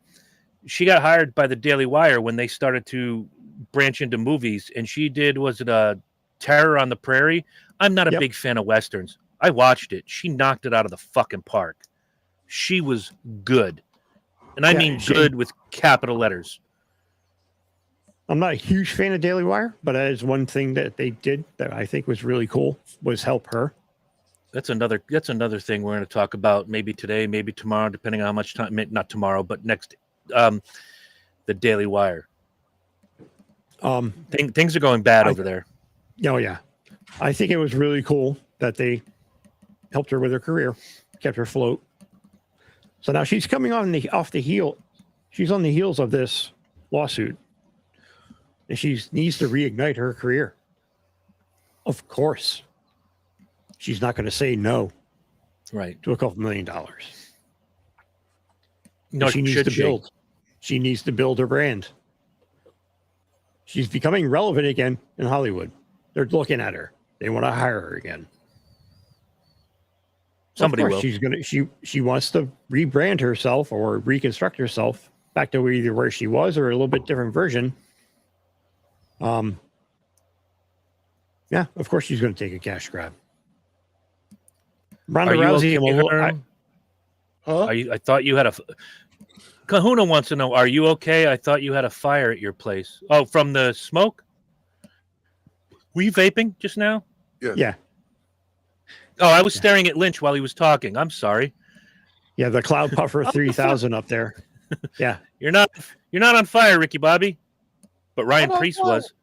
she got hired by the Daily Wire when they started to branch into movies, and she did, was it a Terror on the Prairie? I'm not a big fan of Westerns. I watched it. She knocked it out of the fucking park. She was good. And I mean good with capital letters. I'm not a huge fan of Daily Wire, but that is one thing that they did that I think was really cool, was help her. That's another thing we're going to talk about maybe today, maybe tomorrow, depending on how much time, not tomorrow, but next, the Daily Wire. Things are going bad over there. Oh yeah. I think it was really cool that they helped her with her career, kept her afloat. So now she's coming off the heel. She's on the heels of this lawsuit, and she needs to reignite her career. Of course, she's not going to say no, right, to a couple $1 million. No, she needs to build. She needs to build her brand. She's becoming relevant again in Hollywood. They're looking at her. They want to hire her again. Somebody will. She wants to rebrand herself or reconstruct herself back to either where she was or a little bit different version. Yeah, of course she's going to take a cash grab. Ronda Rousey, I thought you had a. Kahuna wants to know: are you okay? I thought you had a fire at your place. Oh, from the smoke. Were you vaping just now? Yeah. Oh, I was staring at Lynch while he was talking. I'm sorry. Yeah, the Cloud Puffer 3000 up there. Yeah. You're not on fire, Ricky Bobby. But Ryan Priest was.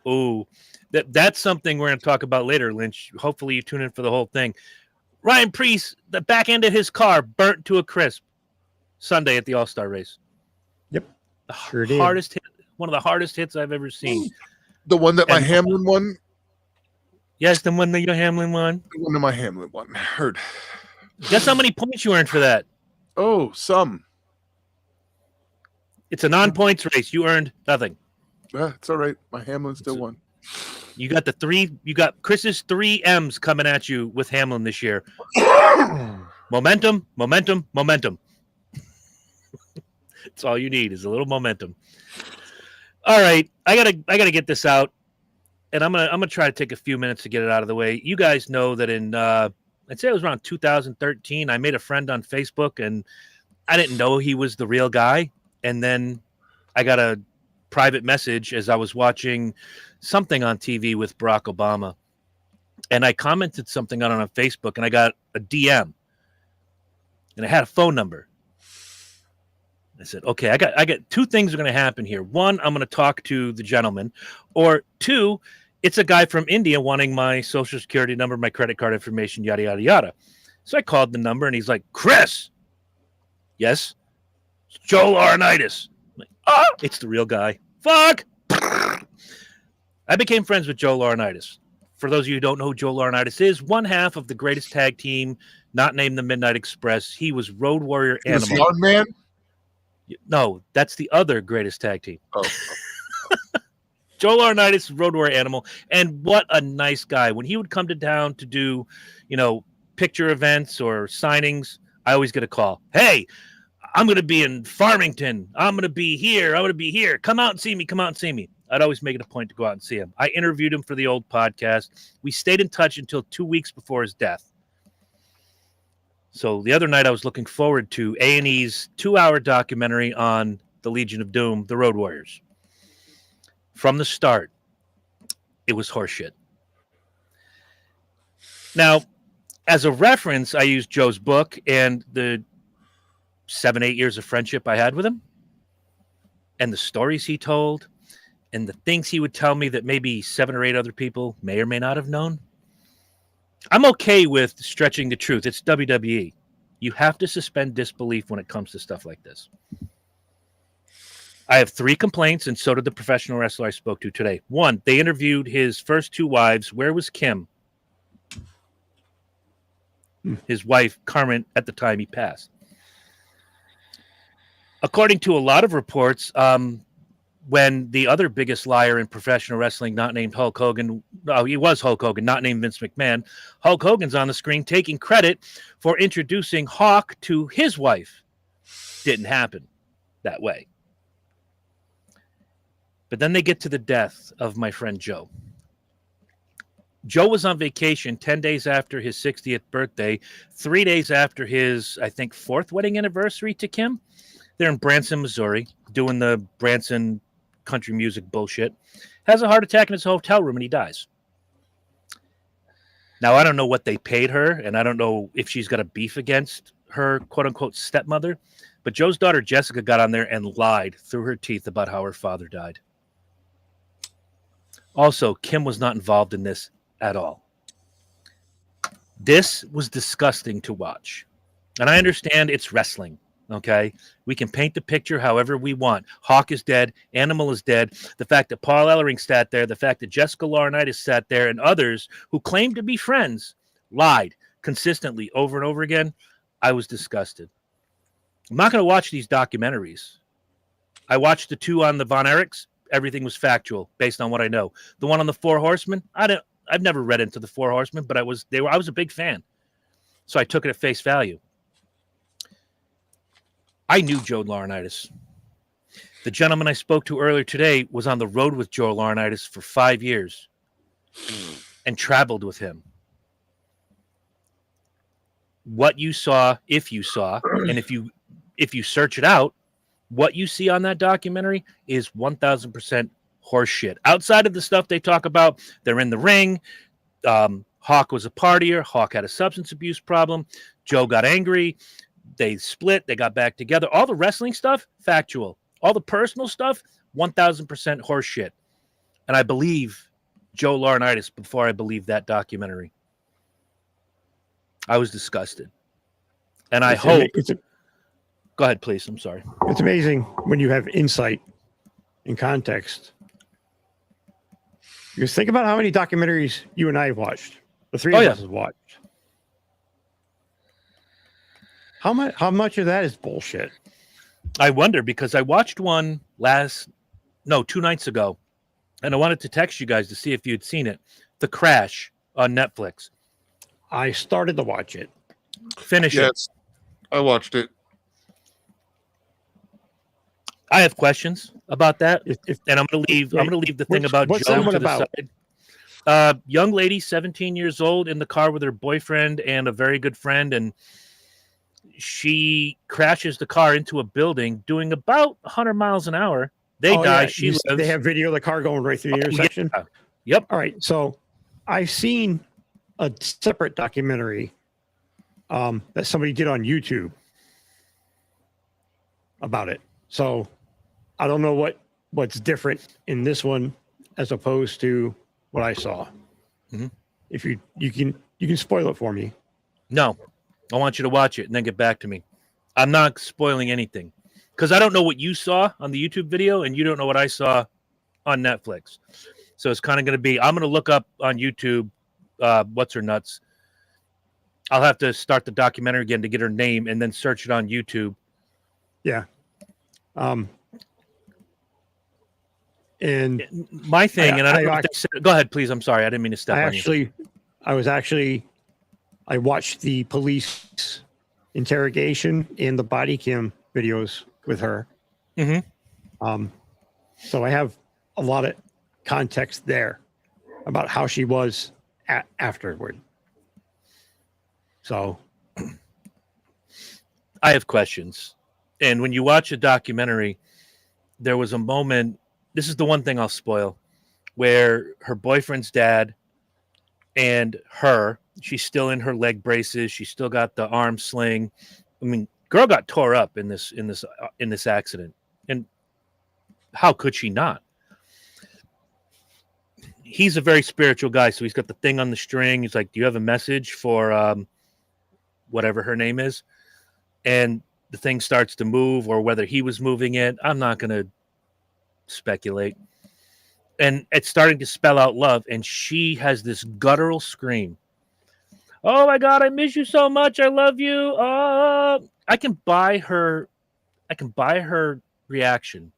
Ooh. That's something we're going to talk about later, Lynch. Hopefully you tune in for the whole thing. Ryan Priest, the back end of his car burnt to a crisp Sunday at the All-Star race. Yep. Sure did. Hardest hit, one of the hardest hits I've ever seen. The one that my Hamlin won? Yes, the one that your Hamlin won. The one that my Hamlin won. Heard. Guess how many points you earned for that? Oh, some. It's a non-points race. You earned nothing. It's all right. My Hamlin still won. You got Chris's 3 M's coming at you with Hamlin this year. Momentum. It's all you need is a little momentum. All right, I gotta get this out, and I'm gonna try to take a few minutes to get it out of the way. You guys know that in I'd say it was around 2013. I made a friend on Facebook, and I didn't know he was the real guy. And then I got a private message as I was watching something on TV with Barack Obama, and I commented something on Facebook, and I got a DM, and I had a phone number. I said, okay, I got 2 things are going to happen here. 1, I'm going to talk to the gentleman, or 2, it's a guy from India wanting my social security number, my credit card information, yada, yada, yada. So I called the number, and he's like, Chris. Yes. It's Joe Laurinaitis. I'm like, it's the real guy. Fuck. I became friends with Joe Laurinaitis. For those of you who don't know who Joe Laurinaitis is, one half of the greatest tag team, not named the Midnight Express. He was Road Warrior Animal. Yard Man? No, that's the other greatest tag team. Oh. Joe Laurinaitis, Road Warrior Animal, and what a nice guy. When he would come to town to do, picture events or signings, I always get a call. Hey, I'm going to be in Farmington. I'm going to be here. Come out and see me. I'd always make it a point to go out and see him. I interviewed him for the old podcast. We stayed in touch until 2 weeks before his death. So the other night I was looking forward to A&E's 2-hour documentary on the Legion of Doom, the Road Warriors. From the start, it was horseshit. Now, as a reference, I used Joe's book and the 7-8 years of friendship I had with him, and the stories he told, and the things he would tell me that maybe 7 or 8 other people may or may not have known. I'm okay with stretching the truth. It's WWE. You have to suspend disbelief when it comes to stuff like this. I have 3 complaints, and so did the professional wrestler I spoke to today. 1, they interviewed his first 2 wives. Where was Kim? His wife, Carmen, at the time he passed. According to a lot of reports, when the other biggest liar in professional wrestling, not named Hulk Hogan, no, he was Hulk Hogan, not named Vince McMahon. Hulk Hogan's on the screen taking credit for introducing Hawk to his wife. Didn't happen that way. But then they get to the death of my friend Joe. Joe was on vacation 10 days after his 60th birthday, 3 days after his, I think, 4th wedding anniversary to Kim. They're in Branson, Missouri, doing the Branson country music bullshit. Has a heart attack in his hotel room, and he dies. Now, I don't know what they paid her, and I don't know if she's got a beef against her quote-unquote stepmother, but Joe's daughter, Jessica, got on there and lied through her teeth about how her father died. Also, Kim was not involved in this at all. This was disgusting to watch. And I understand it's wrestling, okay? We can paint the picture however we want. Hawk is dead. Animal is dead. The fact that Paul Ellering sat there, the fact that Jessica Laurinaitis sat there, and others who claimed to be friends lied consistently over and over again, I was disgusted. I'm not going to watch these documentaries. I watched the two on the Von Erichs. Everything was factual based on what I know. The one on the Four Horsemen, I've never read into the Four Horsemen, but I was a big fan. So I took it at face value. I knew Joe Laurinaitis. The gentleman I spoke to earlier today was on the road with Joe Laurinaitis for 5 years and traveled with him. What you saw, and if you search it out, what you see on that documentary is 1,000% horseshit. Outside of the stuff they talk about, they're in the ring. Hawk was a partier. Hawk had a substance abuse problem. Joe got angry. They split. They got back together. All the wrestling stuff, factual. All the personal stuff, 1,000% horseshit. And I believe Joe Laurinaitis before I believed that documentary. I was disgusted. And I hope... Go ahead, please. I'm sorry. It's amazing when you have insight and context. Because think about how many documentaries you and I have watched. The three of us have watched. How much of that is bullshit? I wonder, because I watched one 2 nights ago, and I wanted to text you guys to see if you'd seen it. The Crash on Netflix. I started to watch it. Finish it. Yes, I watched it. I have questions about that, and I'm going to leave the thing about Joe to the side. Young lady, 17 years old, in the car with her boyfriend and a very good friend, and she crashes the car into a building doing about 100 miles an hour. They die. Yeah. She lives. They have video of the car going right through the intersection. Yeah. Yep. All right. So I've seen a separate documentary that somebody did on YouTube about it. So I don't know what's different in this one as opposed to what I saw. Mm-hmm. If you can spoil it for me. No, I want you to watch it and then get back to me. I'm not spoiling anything because I don't know what you saw on the YouTube video and you don't know what I saw on Netflix. So it's kind of going to be, I'm going to look up on YouTube, what's her nuts. I'll have to start the documentary again to get her name and then search it on YouTube. Yeah. And my thing, and I don't know what they said. Go ahead, please. I'm sorry. I didn't mean to step on you. I watched the police interrogation and the body cam videos with her. Mm-hmm. So I have a lot of context there about how she was afterward. So I have questions. And when you watch a documentary, there was a moment, this is the one thing I'll spoil, where her boyfriend's dad and her, she's still in her leg braces. She's still got the arm sling. I mean, girl got tore up in this accident. And how could she not? He's a very spiritual guy. So he's got the thing on the string. He's like, do you have a message for whatever her name is? And the thing starts to move, or whether he was moving it. I'm not going to speculate. And it's starting to spell out love. And she has this guttural scream. Oh my God, I miss you so much. I love you. I can buy her reaction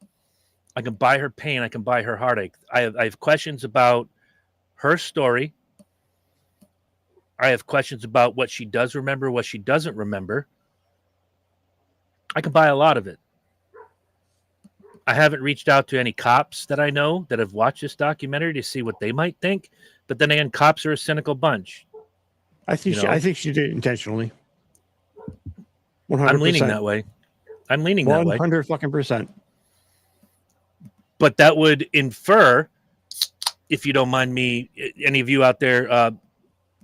I can buy her pain. I can buy her heartache. I have questions about her story. I have questions about what she does remember, what she doesn't remember. I can buy a lot of it. I haven't reached out to any cops that I know that have watched this documentary to see what they might think. But then again, cops are a cynical bunch. I think You know? I think she did it intentionally. 100%. I'm leaning that way. I'm leaning that way. 100%. But that would infer, if you don't mind me, any of you out there,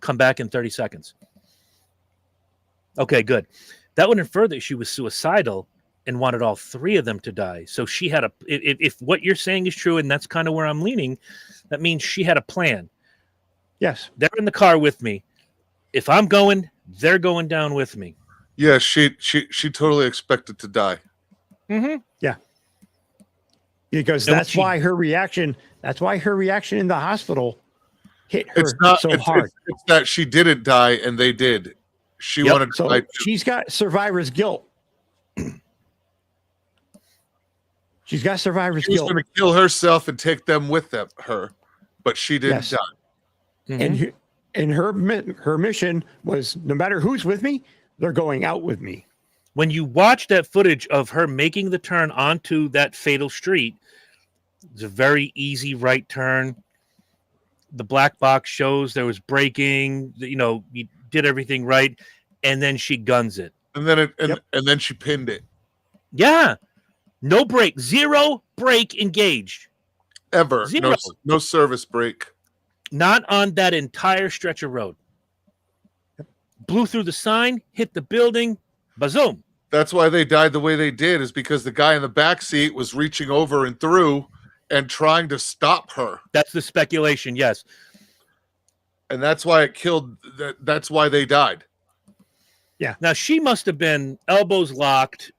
come back in 30 seconds. Okay, good. That would infer that she was suicidal and wanted all three of them to die. So she had if what you're saying is true, and that's kind of where I'm leaning, that means she had a plan. Yes. They're in the car with me. If I'm going, they're going down with me. Yeah, she totally expected to die. Mm-hmm. Yeah. Because And that's why her reaction in the hospital hit her so hard. It's that she didn't die and they did. She wanted to die too. She's got survivor's guilt. She's got survivor's She was guilt. going to kill herself and take them with her, but she didn't die. Mm-hmm. And her mission was, no matter who's with me, they're going out with me. When you watch that footage of her making the turn onto that fatal street, it's a very easy right turn. The black box shows there was braking, you did everything right, and then she guns it. And then and then she pinned it. Yeah. No brake. Zero brake engaged. Ever. Zero. No service brake. Not on that entire stretch of road. Blew through the sign, hit the building, bazoom. That's why they died the way they did, is because the guy in the back seat was reaching over and through and trying to stop her. That's the speculation, yes. And that's why it killed. That's why they died. Yeah. Now, she must have been elbows locked,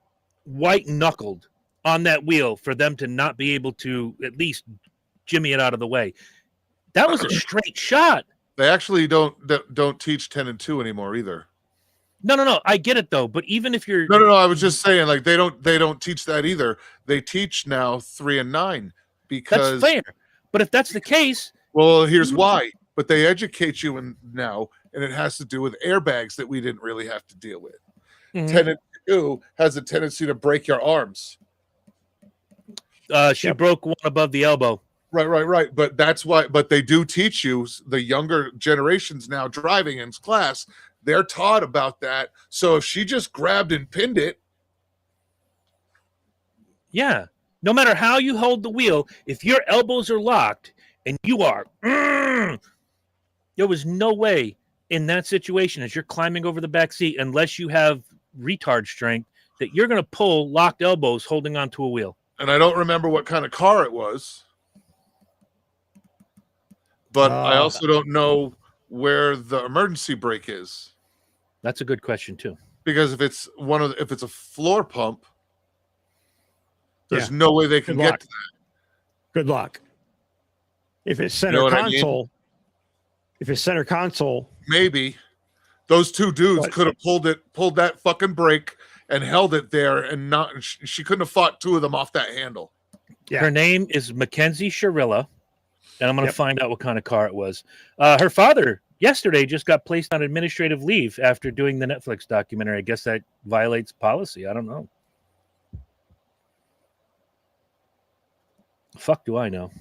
white-knuckled on that wheel for them to not be able to at least jimmy it out of the way. That was a straight shot. They actually don't teach 10 and 2 anymore either. No. I get it though. But even if you're No. I was just saying, like, they don't teach that either. They teach now 3 and 9 because that's fair. But if that's the case, well, here's why. But they educate you now, and it has to do with airbags that we didn't really have to deal with. 10 and 2 has a tendency to break your arms. She broke one above the elbow. Right. But that's why. But they do teach you, the younger generations now driving in class, they're taught about that. So if she just grabbed and pinned it, yeah. No matter how you hold the wheel, if your elbows are locked and you are, there was no way in that situation as you're climbing over the back seat, unless you have retard strength, that you're going to pull locked elbows holding onto a wheel. and I don't remember what kind of car it was. But I also don't know where the emergency brake is. That's a good question too. Because if it's a floor pump, there's no way they can get to that. Good luck. If it's center console, maybe those two dudes could have pulled that fucking brake and held it there, and she couldn't have fought two of them off that handle. Yeah. Her name is Mackenzie Sharilla, and I'm going to find out what kind of car it was. Her father yesterday just got placed on administrative leave after doing the Netflix documentary. I guess that violates policy. I don't know. Fuck do I know?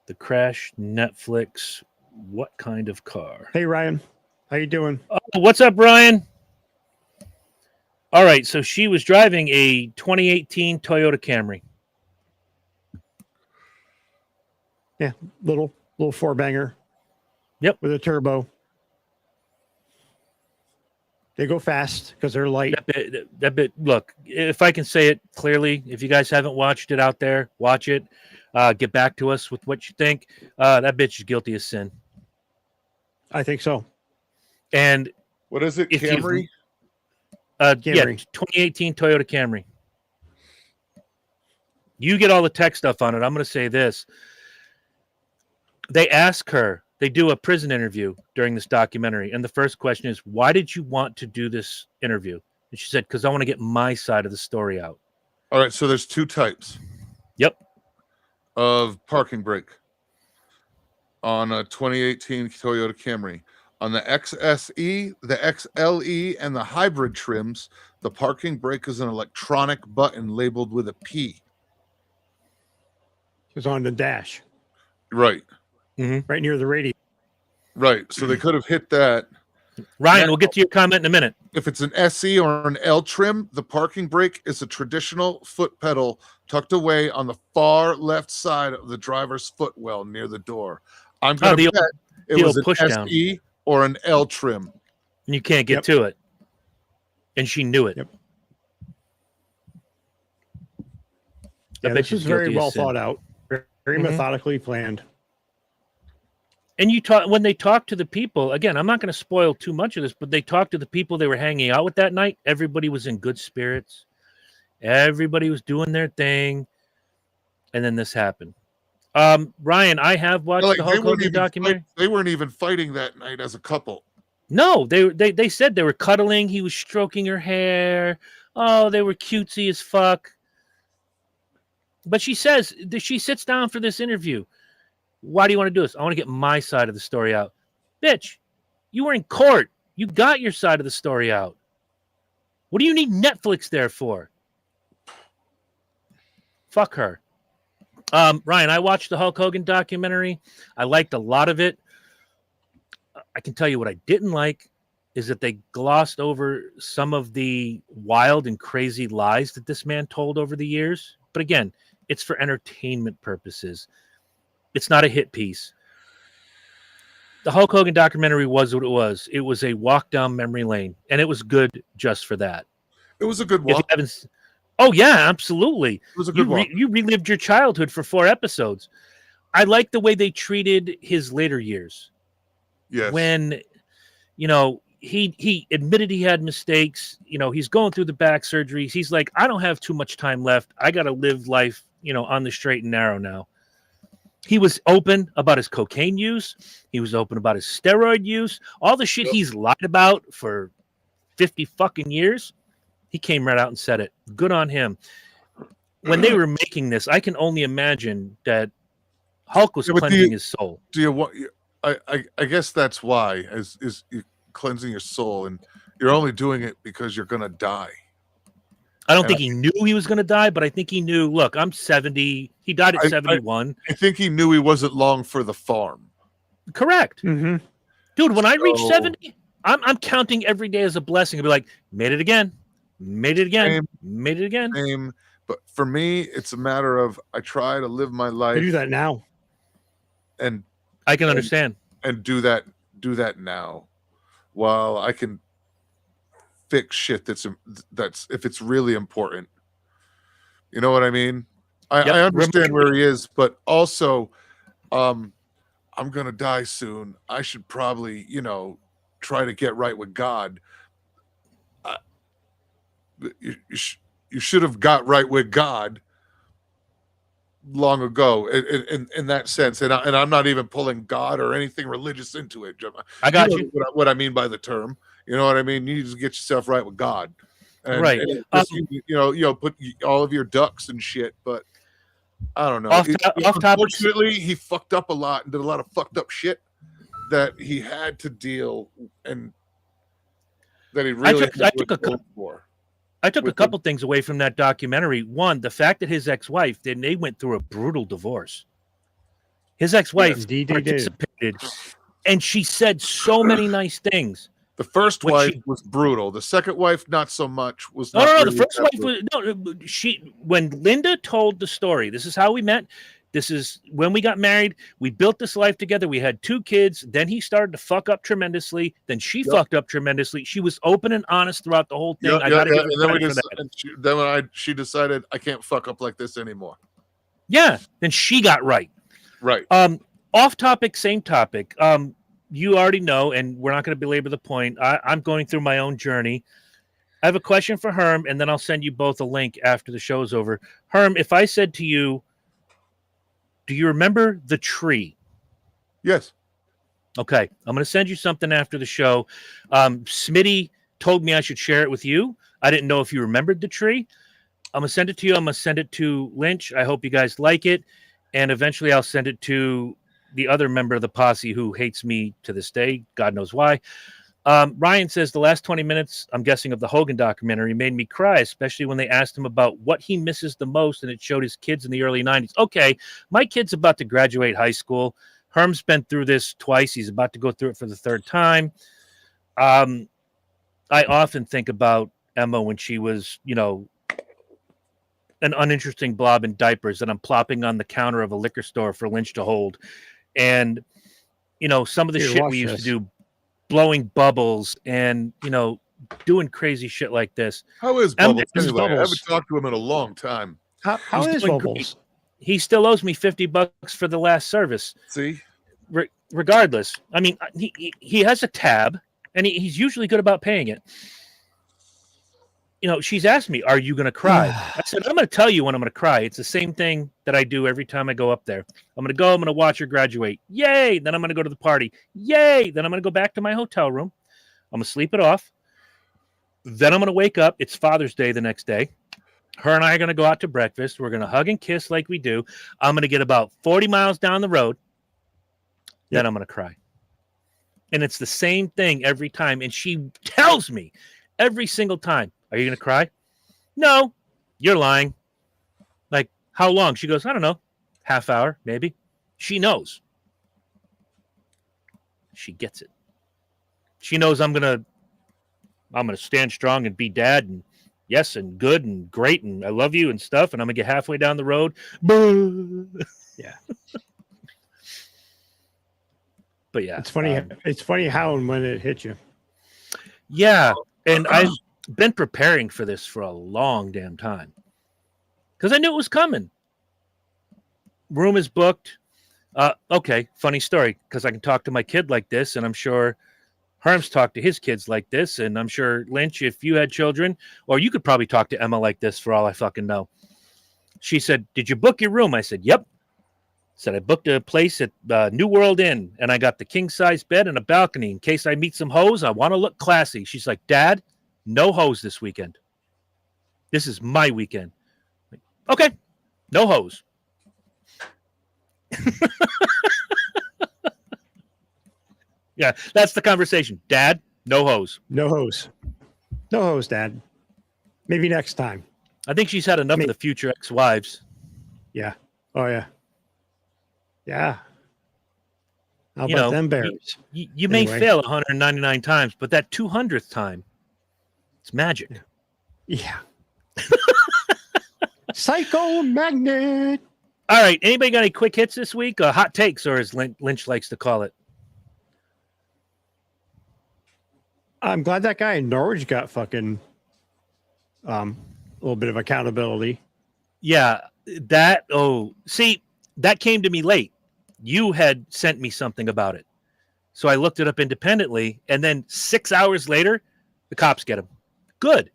The crash, Netflix, what kind of car? Hey, Ryan. How you doing? Oh, what's up, Ryan? All right, so she was driving a 2018 Toyota Camry. Yeah, little four-banger. Yep. With a turbo. They go fast because they're light. That bit, look, if I can say it clearly, if you guys haven't watched it out there, watch it. Get back to us with what you think. That bitch is guilty of sin. I think so. And what is it, Camry? Camry. Yeah, 2018 Toyota Camry. You get all the tech stuff on it. I'm going to say this. They ask her, they do a prison interview during this documentary. And the first question is, why did you want to do this interview? And she said, because I want to get my side of the story out. All right, so there's two types. Yep. Of parking brake on a 2018 Toyota Camry. On the XSE, the XLE, and the hybrid trims, the parking brake is an electronic button labeled with a P. It's on the dash, Right. right near the radio. Right. So they could have hit that. Ryan, Now, we'll get to your comment in a minute. if it's an SE or an L trim, the parking brake is a traditional foot pedal tucked away on the far left side of the driver's footwell near the door. I'm going to bet it was an push down. SE or an L trim. And you can't get to it. And she knew it. Yep. I Yeah, bet this she's is very guilty of well sin. thought out, very methodically planned. And when they talked to the people, again, I'm not going to spoil too much of this, but they talked to the people they were hanging out with that night. Everybody was in good spirits. Everybody was doing their thing. And then this happened. Ryan, I have watched the Hulk Hogan documentary. They weren't even fighting that night as a couple. No, they said they were cuddling. He was stroking her hair. Oh, they were cutesy as fuck. But she says, she sits down for this interview. Why do you want to do this? I want to get my side of the story out. Bitch, you were in court. You got your side of the story out. What do you need Netflix there for? Fuck her. Ryan, I watched the Hulk Hogan documentary. I liked a lot of it. I can tell you what I didn't like is that they glossed over some of the wild and crazy lies that this man told over the years. But again, it's for entertainment purposes. It's not a hit piece. The Hulk Hogan documentary was what it was. It was a walk down memory lane, and it was good just for that. It was a good walk. Oh, yeah, absolutely. It was a good walk. You relived your childhood for 4 episodes. I like the way they treated his later years. Yes. When, he admitted he had mistakes. He's going through the back surgeries. He's like, I don't have too much time left. I got to live life, on the straight and narrow now. He was open about his cocaine use. He was open about his steroid use. All the shit he's lied about for 50 fucking years. He came right out and said it. Good on him. When they were making this, I can only imagine that Hulk was cleansing his soul. Do you want? I guess that's why is you cleansing your soul, and you're only doing it because you're gonna die. I don't think he knew he was going to die, but I think he knew, look, I'm 70. He died at 71. I think he knew he wasn't long for the farm. Correct. Mm-hmm. Dude, when I reach 70, I'm counting every day as a blessing. I'll be like, made it again. Made it again. Made it again. Same. But for me, it's a matter of I try to live my life. I do that now. And I can understand. And do that now. While I can fix shit that's if it's really important. You know what I mean? I understand where he is, but also I'm gonna die soon. I should probably, try to get right with God. You should have got right with God long ago in that sense. And I'm not even pulling God or anything religious into it. I got you. What I mean by the term. You know what I mean? You need to get yourself right with God. And, right. And put all of your ducks and shit, but I don't know. Unfortunately, he fucked up a lot and did a lot of fucked up shit that he had to deal and that he really I took a couple things away from that documentary. One, the fact that his ex-wife, they went through a brutal divorce. His ex-wife participated, and she said so many nice things. The first wife was brutal. The second wife, not so much. Was no. The first wife was when Linda told the story. This is how we met. This is when we got married. We built this life together. We had 2 kids. Then he started to fuck up tremendously. Then she fucked up tremendously. She was open and honest throughout the whole thing. I gotta give her credit for that. Then when she decided I can't fuck up like this anymore. Yeah. Then she got right. Right. Off topic, same topic. You already know, and we're not going to belabor the point. I'm going through my own journey. I have a question for Herm, and then I'll send you both a link after the show's over. Herm, if I said to you, do you remember the tree? Yes. Okay. I'm going to send you something after the show. Smitty told me I should share it with you. I didn't know if you remembered the tree. I'm gonna send it to you. I'm gonna send it to Lynch. I hope you guys like it, and eventually I'll send it to the other member of the posse who hates me to this day. God knows why. Ryan says the last 20 minutes, I'm guessing, of the Hogan documentary made me cry, especially when they asked him about what he misses the most, and it showed his kids in the early 90s. Okay, my kid's about to graduate high school. Herm's been through this twice. He's about to go through it for the third time. I often think about Emma when she was, an uninteresting blob in diapers that I'm plopping on the counter of a liquor store for Lynch to hold. And, some of the shit we used to do, blowing bubbles and, doing crazy shit like this. How is Bubbles? This is Anyway, I Bubbles. haven't talked to him in a long time. How He's is doing Bubbles? He still owes me $50 for the last service. See? Regardless, I mean, he has a tab, and he's usually good about paying it. She's asked me, "Are you going to cry?" I said, "I'm going to tell you when I'm going to cry." It's the same thing that I do every time I go up there. I'm going to go. I'm going to watch her graduate. Yay! Then I'm going to go to the party. Yay! Then I'm going to go back to my hotel room. I'm going to sleep it off. Then I'm going to wake up. It's Father's Day the next day. Her and I are going to go out to breakfast. We're going to hug and kiss like we do. I'm going to get about 40 miles down the road. Then I'm going to cry. And it's the same thing every time. And she tells me every single time, "Are you going to cry?" "No, you're lying." Like, "How long?" She goes, "I don't know, half hour, maybe." She knows. She gets it. She knows I'm going to stand strong and be dad and yes, and good and great and I love you and stuff. And I'm going to get halfway down the road. Yeah. But yeah, It's funny. It's funny how and when it hits you. Yeah, and I've been preparing for this for a long damn time because I knew it was coming. Room is booked. Okay, funny story because I can talk to my kid like this, and I'm sure Herm's talked to his kids like this, and I'm sure, Lynch, if you had children, or you could probably talk to Emma like this for all I fucking know. She said, "Did you book your room?" I said, "Yep." Said, "I booked a place at New World Inn, and I got the king-size bed and a balcony. In case I meet some hoes, I want to look classy." She's like, "Dad, no hoes this weekend. This is my weekend." Like, okay, no hoes. Yeah, that's the conversation. "Dad, no hoes." No hose. No hose, Dad. Maybe next time. I think she's had enough of the future ex-wives. Yeah. Oh, yeah. Yeah. How about them bears? You may fail 199 times, but that 200th time, it's magic. Yeah. Psycho magnet. All right. Anybody got any quick hits this week? Hot takes, or as Lynch likes to call it. I'm glad that guy in Norwich got fucking a little bit of accountability. Yeah, that came to me late. You had sent me something about it. So I looked it up independently, and then 6 hours later, the cops get him. Good.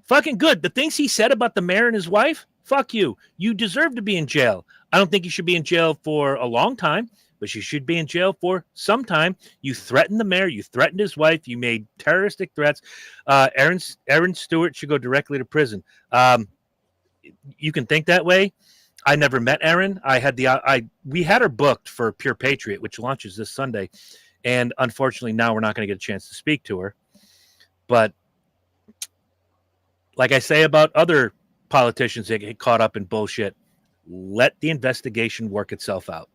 Fucking good. The things he said about the mayor and his wife, fuck you. You deserve to be in jail. I don't think you should be in jail for a long time, but you should be in jail for some time. You threatened the mayor. You threatened his wife. You made terroristic threats. Aaron Stewart should go directly to prison. You can think that way. I never met Aaron. We had her booked for Pure Patriot, which launches this Sunday. And unfortunately, now we're not going to get a chance to speak to her. But like I say about other politicians that get caught up in bullshit, let the investigation work itself out.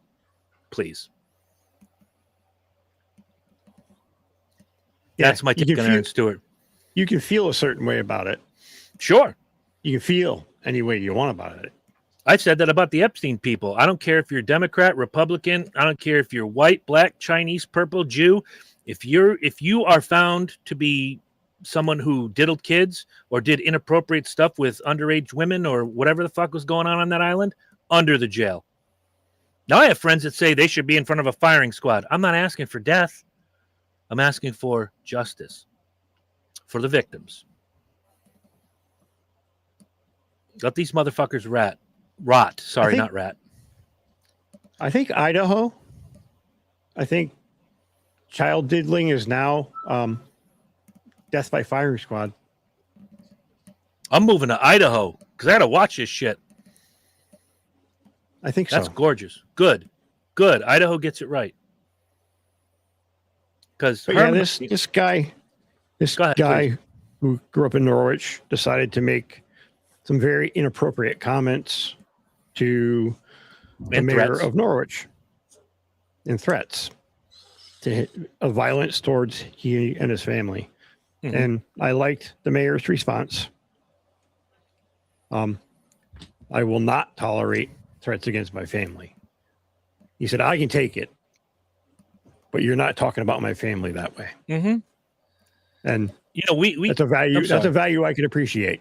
Please. Yeah, that's my take on Aaron Stewart. You can feel a certain way about it. Sure. You can feel any way you want about it. I've said that about the Epstein people. I don't care if you're Democrat, Republican. I don't care if you're white, black, Chinese, purple, Jew. If you are found to be someone who diddled kids or did inappropriate stuff with underage women or whatever the fuck was going on that island, under the jail. Now I have friends that say they should be in front of a firing squad. I'm not asking for death. I'm asking for justice for the victims. Let these motherfuckers rot. Sorry, not rat. I think Idaho. I think child diddling is now death by firing squad. I'm moving to Idaho because I got to watch this shit. I think That's so. gorgeous. Good. Idaho gets it right. Because But this guy Go ahead, please. who grew up in Norwich decided to make some very inappropriate comments to the And mayor threats. of Norwich and threats of violence towards he and his family. Mhm. And I liked the mayor's response. I will not tolerate threats against my family. He said, I can take it, but you're not talking about my family that way. Mm-hmm. And we that's a value. That's a value I can appreciate.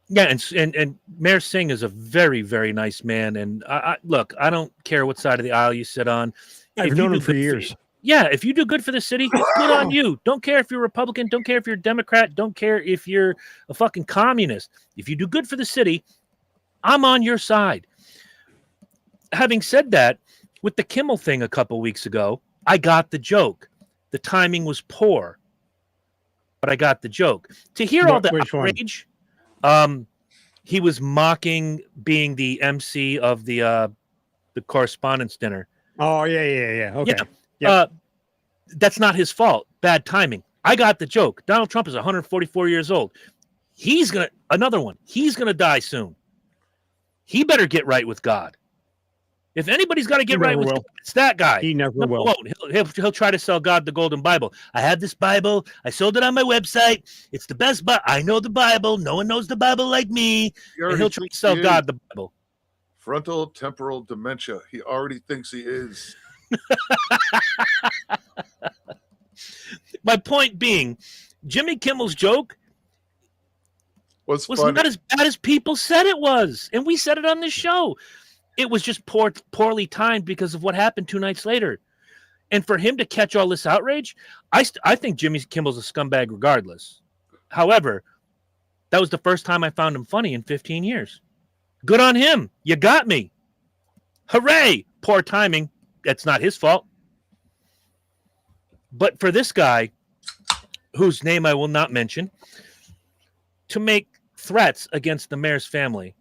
Yeah, and Mayor Singh is a very, very nice man. And look, I don't care what side of the aisle you sit on. I've known him for years. If you do good for the city, good on you. Don't care if you're Republican. Don't care if you're a Democrat. Don't care if you're a fucking communist. If you do good for the city, I'm on your side. Having said that, with the Kimmel thing a couple weeks ago, I got the joke. The timing was poor, but I got the joke. To hear all the outrage, he was mocking being the MC of the correspondence dinner. Oh, yeah. Okay. Yeah. That's not his fault. Bad timing. I got the joke. Donald Trump is 144 years old. He's going to die soon. He better get right with God. If anybody's got to get right with God, it's that guy. He never will. He'll try to sell God the Golden Bible. I have this Bible. I sold it on my website. It's the best Bible. I know the Bible. No one knows the Bible like me. And he'll try to sell God the Bible. Frontal temporal dementia. He already thinks he is. My point being, Jimmy Kimmel's joke was not as bad as people said it was. And we said it on this show. It was just poorly timed because of what happened 2 nights later. And for him to catch all this outrage, I think Jimmy Kimmel's a scumbag regardless. However, that was the first time I found him funny in 15 years. Good on him. You got me. Hooray. Poor timing. That's not his fault. But for this guy, whose name I will not mention, to make threats against the mayor's family,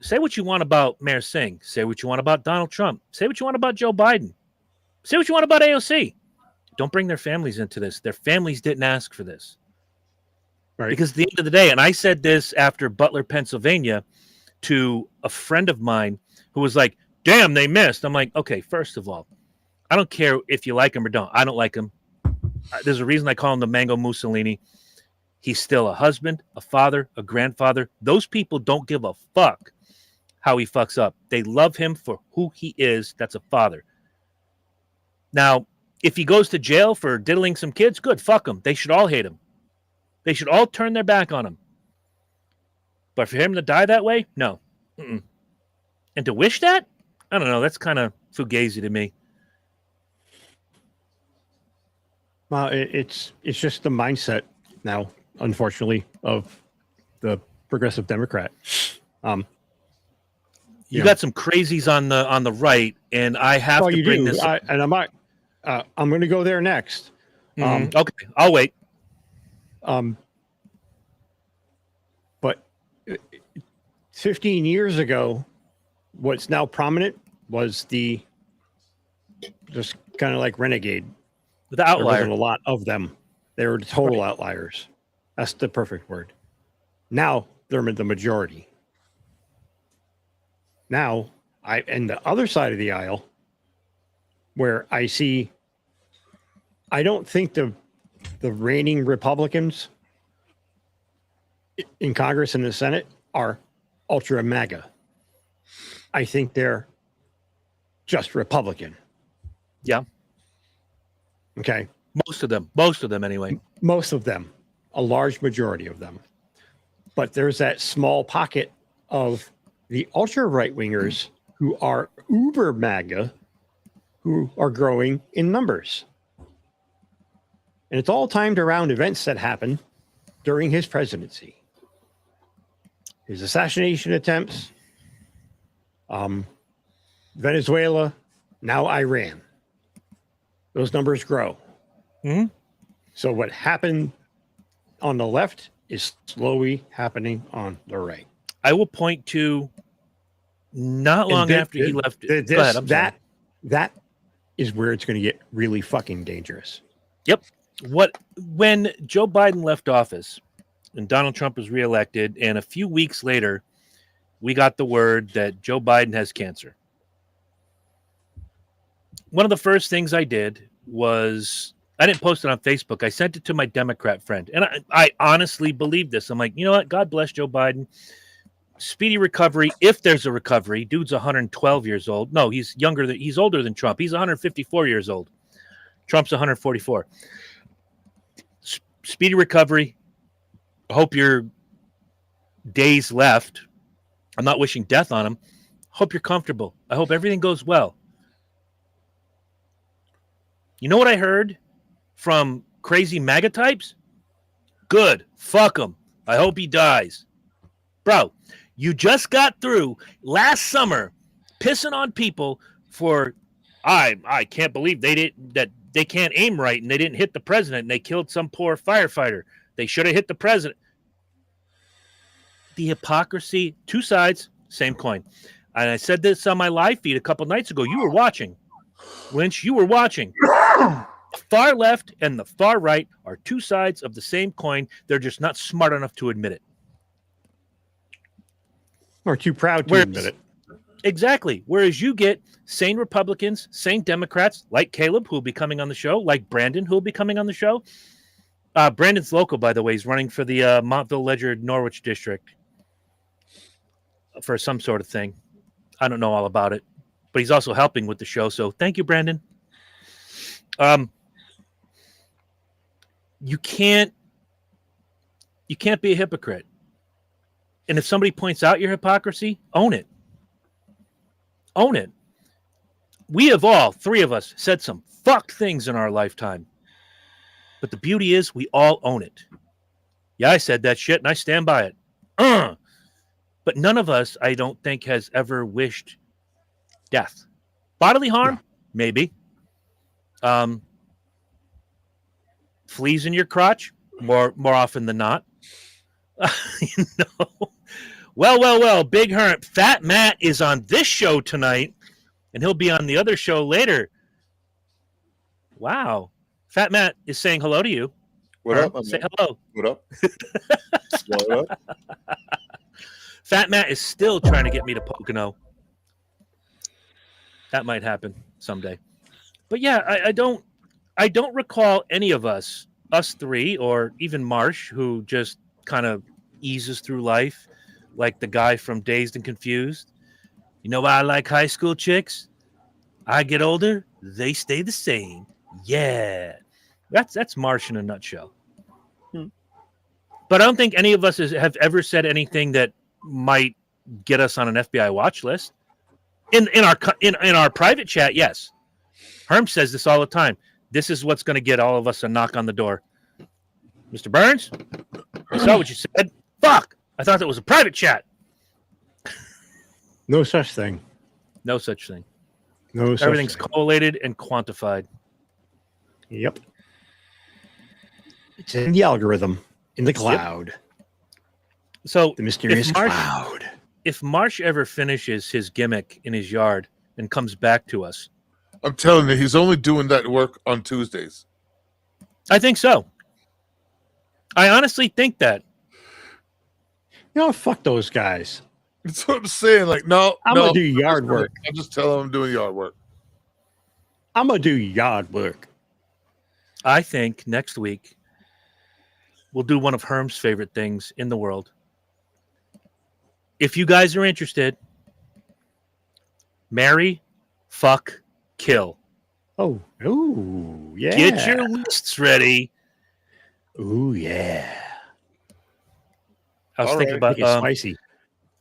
say what you want about Mayor Singh. Say what you want about Donald Trump. Say what you want about Joe Biden. Say what you want about AOC. Don't bring their families into this. Their families didn't ask for this. Right. Because at the end of the day, and I said this after Butler, Pennsylvania, to a friend of mine who was like, damn, they missed. I'm like, okay, first of all, I don't care if you like him or don't. I don't like him. There's a reason I call him the Mango Mussolini. He's still a husband, a father, a grandfather. Those people don't give a fuck how he fucks up. They love him for who he is. That's a father. Now, if he goes to jail for diddling some kids, good, fuck him. They should all hate him. They should all turn their back on him. But for him to die that way, no. Mm-mm. And to wish that? I don't know. That's kind of fugazi to me. Well, it's just the mindset now, unfortunately, of the progressive Democrat. You got some crazies on the right, and I have to bring this up. I'm going to go there next. Okay, I'll wait. But 15 years ago, what's now prominent was the just kind of like renegade. The outlier. There wasn't a lot of them. They were total outliers. That's the perfect word. Now they're the majority. Now, and the other side of the aisle, where I don't think the reigning Republicans in Congress and the Senate are ultra MAGA. I think they're just Republican. Yeah. Okay. Most of them anyway. Most of them, a large majority of them. But there's that small pocket of the ultra right wingers who are uber MAGA, who are growing in numbers. And it's all timed around events that happened during his presidency. His assassination attempts, Venezuela, now Iran. Those numbers grow. Mm-hmm. So what happened on the left is slowly happening on the right. I will point to not long after he left. Go ahead, I'm sorry. That is where it's going to get really fucking dangerous. Yep. When Joe Biden left office and Donald Trump was reelected, and a few weeks later, we got the word that Joe Biden has cancer. One of the first things I did was, I didn't post it on Facebook. I sent it to my Democrat friend. And I honestly believe this. I'm like, you know what? God bless Joe Biden. Speedy recovery, if there's a recovery. Dude's 112 years old. No, he's older than Trump. He's 154 years old. Trump's 144. Speedy recovery. I hope your days left. I'm not wishing death on him. Hope you're comfortable. I hope everything goes well. You know what I heard from crazy MAGA types? Good. Fuck him. I hope he dies. Bro, you just got through last summer pissing on people for, I can't believe that they can't aim right and they didn't hit the president and they killed some poor firefighter. They should have hit the president. The hypocrisy, two sides, same coin. And I said this on my live feed a couple nights ago. You were watching. Lynch, you were watching. The far left and the far right are two sides of the same coin. They're just not smart enough to admit it. Or too proud to admit it. Exactly. Whereas you get sane Republicans, sane Democrats, like Caleb, who will be coming on the show, like Brandon, who will be coming on the show. Brandon's local, by the way. He's running for the Montville Ledger Norwich district for some sort of thing. I don't know all about it, but he's also helping with the show. So thank you, Brandon. You can't be a hypocrite. And if somebody points out your hypocrisy, own it. Own it. We have all, three of us, said some fucked things in our lifetime. But the beauty is we all own it. Yeah, I said that shit and I stand by it. But none of us, I don't think, has ever wished death. Bodily harm? No. Maybe. Fleas in your crotch? More often than not. You know. Well. Big Herm. Fat Matt is on this show tonight, and he'll be on the other show later. Wow. Fat Matt is saying hello to you. What Herm, up? say hello. What up? What up? Fat Matt is still trying to get me to Pocono. That might happen someday. But yeah, I don't recall any of us three, or even Marsh, who just kind of eases through life like the guy from Dazed and Confused. You know why I like high school chicks? I get older, they stay the same. Yeah. That's Marsh in a nutshell. But I don't think any of us have ever said anything that might get us on an FBI watch list. In our private chat, yes. Herm says this all the time. This is what's going to get all of us a knock on the door. Mr. Burns, I saw what you said. Fuck! I thought that was a private chat. No such thing. No such thing. No such Everything's thing. collated and quantified. Yep. It's in the algorithm, in the cloud. Yep. So the mysterious cloud. If Marsh ever finishes his gimmick in his yard and comes back to us, I'm telling you, he's only doing that work on Tuesdays. I think so. I honestly think that. You know, fuck those guys. That's what I'm saying. Like, no, I'm gonna do yard work. I'm just telling him I'm doing yard work. I'm gonna do yard work. I think next week we'll do one of Herm's favorite things in the world. If you guys are interested, marry, fuck, kill. Oh, ooh, yeah. Get your lists ready. Ooh, yeah. I was thinking about spicy.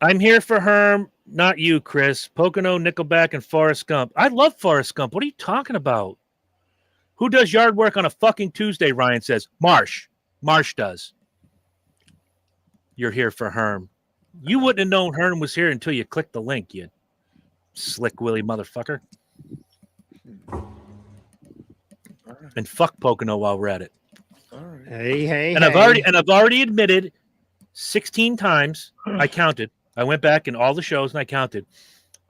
I'm here for Herm, not you, Chris. Pocono, Nickelback, and Forrest Gump. I love Forrest Gump. What are you talking about? Who does yard work on a fucking Tuesday? Ryan says. Marsh. Marsh does. You're here for Herm. You wouldn't have known Herm was here until you clicked the link, you slick willy motherfucker. And fuck Pocono while we're at it. All right. Hey. And I've already admitted 16 times. I counted. I went back in all the shows and I counted.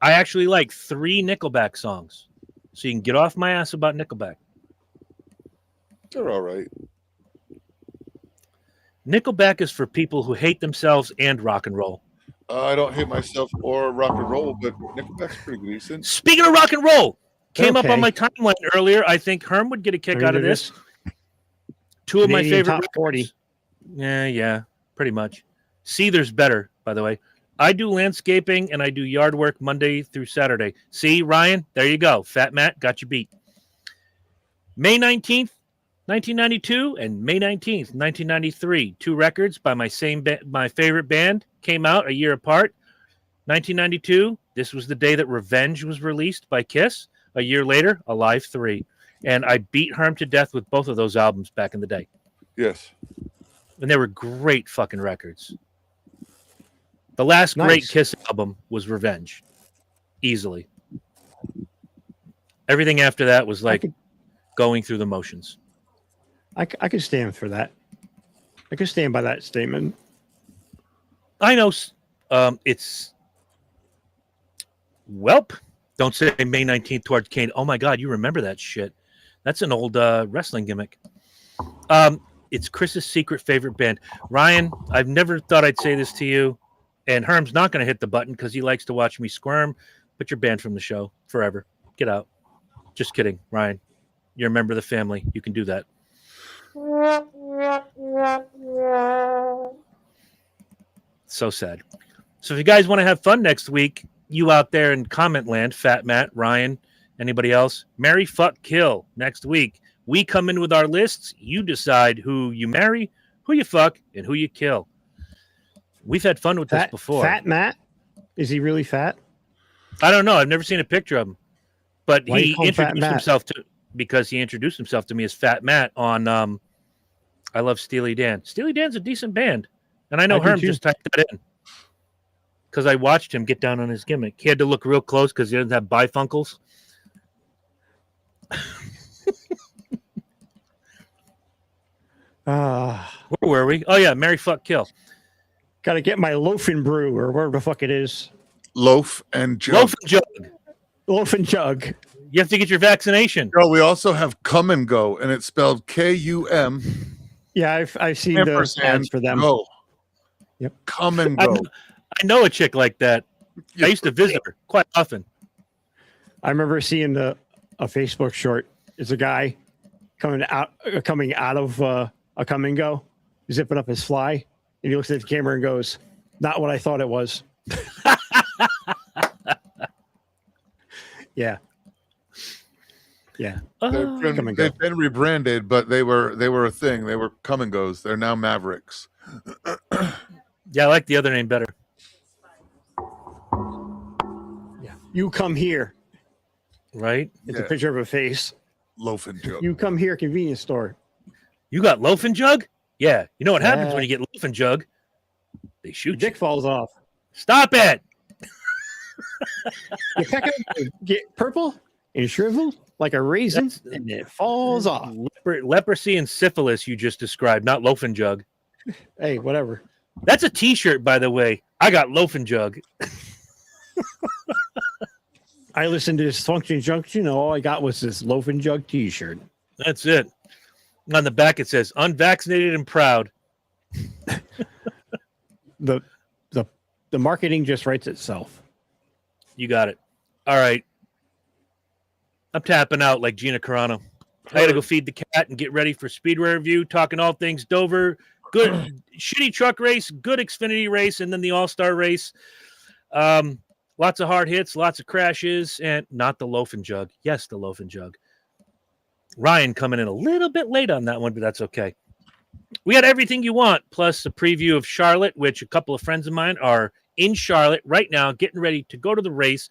I actually like 3 Nickelback songs. So you can get off my ass about Nickelback. They're all right. Nickelback is for people who hate themselves and rock and roll. I don't hate myself or rock and roll, but Nickelback's pretty decent. Speaking of rock and roll, came up Okay. on my timeline earlier. I think Herm would get a kick out of this. 2 of my Canadian favorite top 40. Yeah, pretty much. See, there's better, by the way. I do landscaping and I do yard work Monday through Saturday. See, Ryan, there you go. Fat Matt got you beat. May 19th, 1992 and May 19th, 1993. 2 records by my my favorite band came out a year apart. 1992, this was the day that Revenge was released by Kiss. A year later, Alive 3. And I beat Herm to death with both of those albums back in the day. Yes. And they were great fucking records. The last great Kiss album was Revenge. Easily. Everything after that was like going through the motions. I could stand for that. I could stand by that statement. I know it's... Welp. Don't say May 19th towards Kane. Oh my God, you remember that shit. That's an old wrestling gimmick. It's Chris's secret favorite band. Ryan, I've never thought I'd say this to you. And Herm's not going to hit the button because he likes to watch me squirm. But you're banned from the show forever. Get out. Just kidding, Ryan. You're a member of the family. You can do that. So sad. So if you guys want to have fun next week, you out there in comment land, Fat Matt, Ryan, anybody else, marry, fuck, kill next week. We come in with our lists. You decide who you marry, who you fuck, and who you kill. We've had fun with this before. Fat Matt? Is he really fat? I don't know. I've never seen a picture of him. But Why he you call him Fat introduced Matt? himself to because he introduced himself to me as Fat Matt on I Love Steely Dan. Steely Dan's a decent band. And I know I do Herm too. just typed that in. Because I watched him get down on his gimmick. He had to look real close because he doesn't have bifocals. Where were we? Oh, yeah. Marry, fuck, kill. Got to get my loaf and brew or whatever the fuck it is. Loaf and jug. Loaf and jug. Loaf and jug. You have to get your vaccination. No, we also have Come and Go, and it's spelled K-U-M. Yeah, I've seen those ads for them. Go. Yep. Come and Go. I know a chick like that. I used to visit her quite often. I remember seeing a Facebook short. It's a guy coming out of a come and go, zipping up his fly, and he looks at the camera and goes, "Not what I thought it was." Yeah. They've been rebranded, but they were a thing. They were Come and Goes. They're now Mavericks. Yeah, I like the other name better. Yeah. You come here. Right? It's a picture of a face. Loaf and jug. You come here, convenience store. You got loaf and jug? Yeah. You know what happens Yeah. when you get loaf and jug? They shoot you. Dick falls off. Stop it. You peck it, get purple and shriveled like a raisin, and it falls off. Leprosy and syphilis you just described, not loaf and jug. Hey, whatever. That's a t-shirt, by the way. I got loaf and jug. I listened to Dysfunction Junction, and all I got was this loaf and jug T-shirt. That's it. On the back it says unvaccinated and proud. The marketing just writes itself. You got it. All right. I'm tapping out like Gina Carano. I got to go feed the cat and get ready for Speedway Review, talking all things Dover. Good shitty truck race, good Xfinity race, and then the All-Star race. Lots of hard hits, lots of crashes, and not the loaf and jug. Yes, the loaf and jug. Ryan coming in a little bit late on that one, but that's okay. We had everything you want, plus a preview of Charlotte, which a couple of friends of mine are in Charlotte right now, getting ready to go to the race.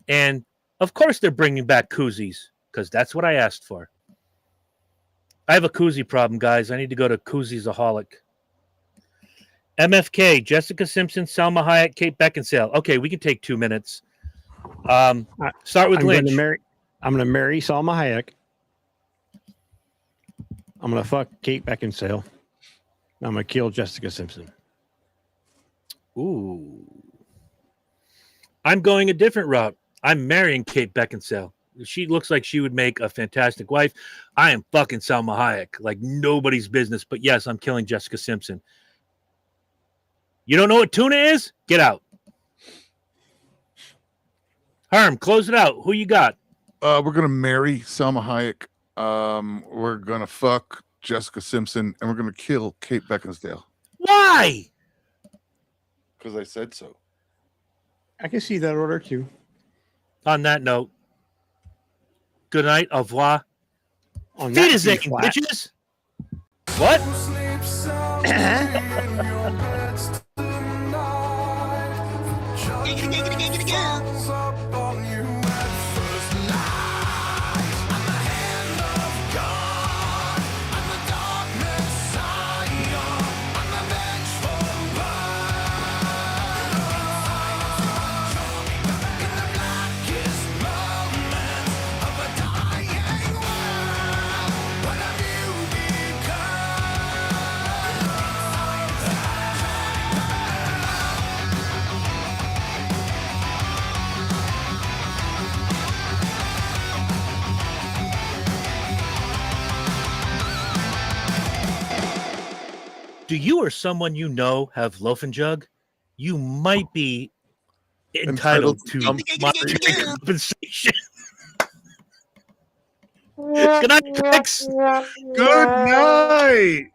And, of course, they're bringing back koozies, because that's what I asked for. I have a koozie problem, guys. I need to go to Kooziesaholic. MFK, Jessica Simpson, Salma Hayek, Kate Beckinsale. Okay, we can take 2 minutes. Start with Lynch. I'm going to marry Salma Hayek. I'm gonna fuck Kate Beckinsale. I'm gonna kill Jessica Simpson. Ooh. I'm going a different route. I'm marrying Kate Beckinsale. She looks like she would make a fantastic wife. I am fucking Salma Hayek, like nobody's business. But yes, I'm killing Jessica Simpson. You don't know what tuna is? Get out. Herm, close it out. Who you got? We're gonna marry Selma Hayek. We're gonna fuck Jessica Simpson, and we're gonna kill Kate Beckinsale Why? because I said so. I can see that order too. On that note, good night. Au revoir. On Feed that his beef aching, flat. bitches. What? Do you or someone you know have loaf and jug? You might be entitled to monetary compensation. Good night, Pix. Good night.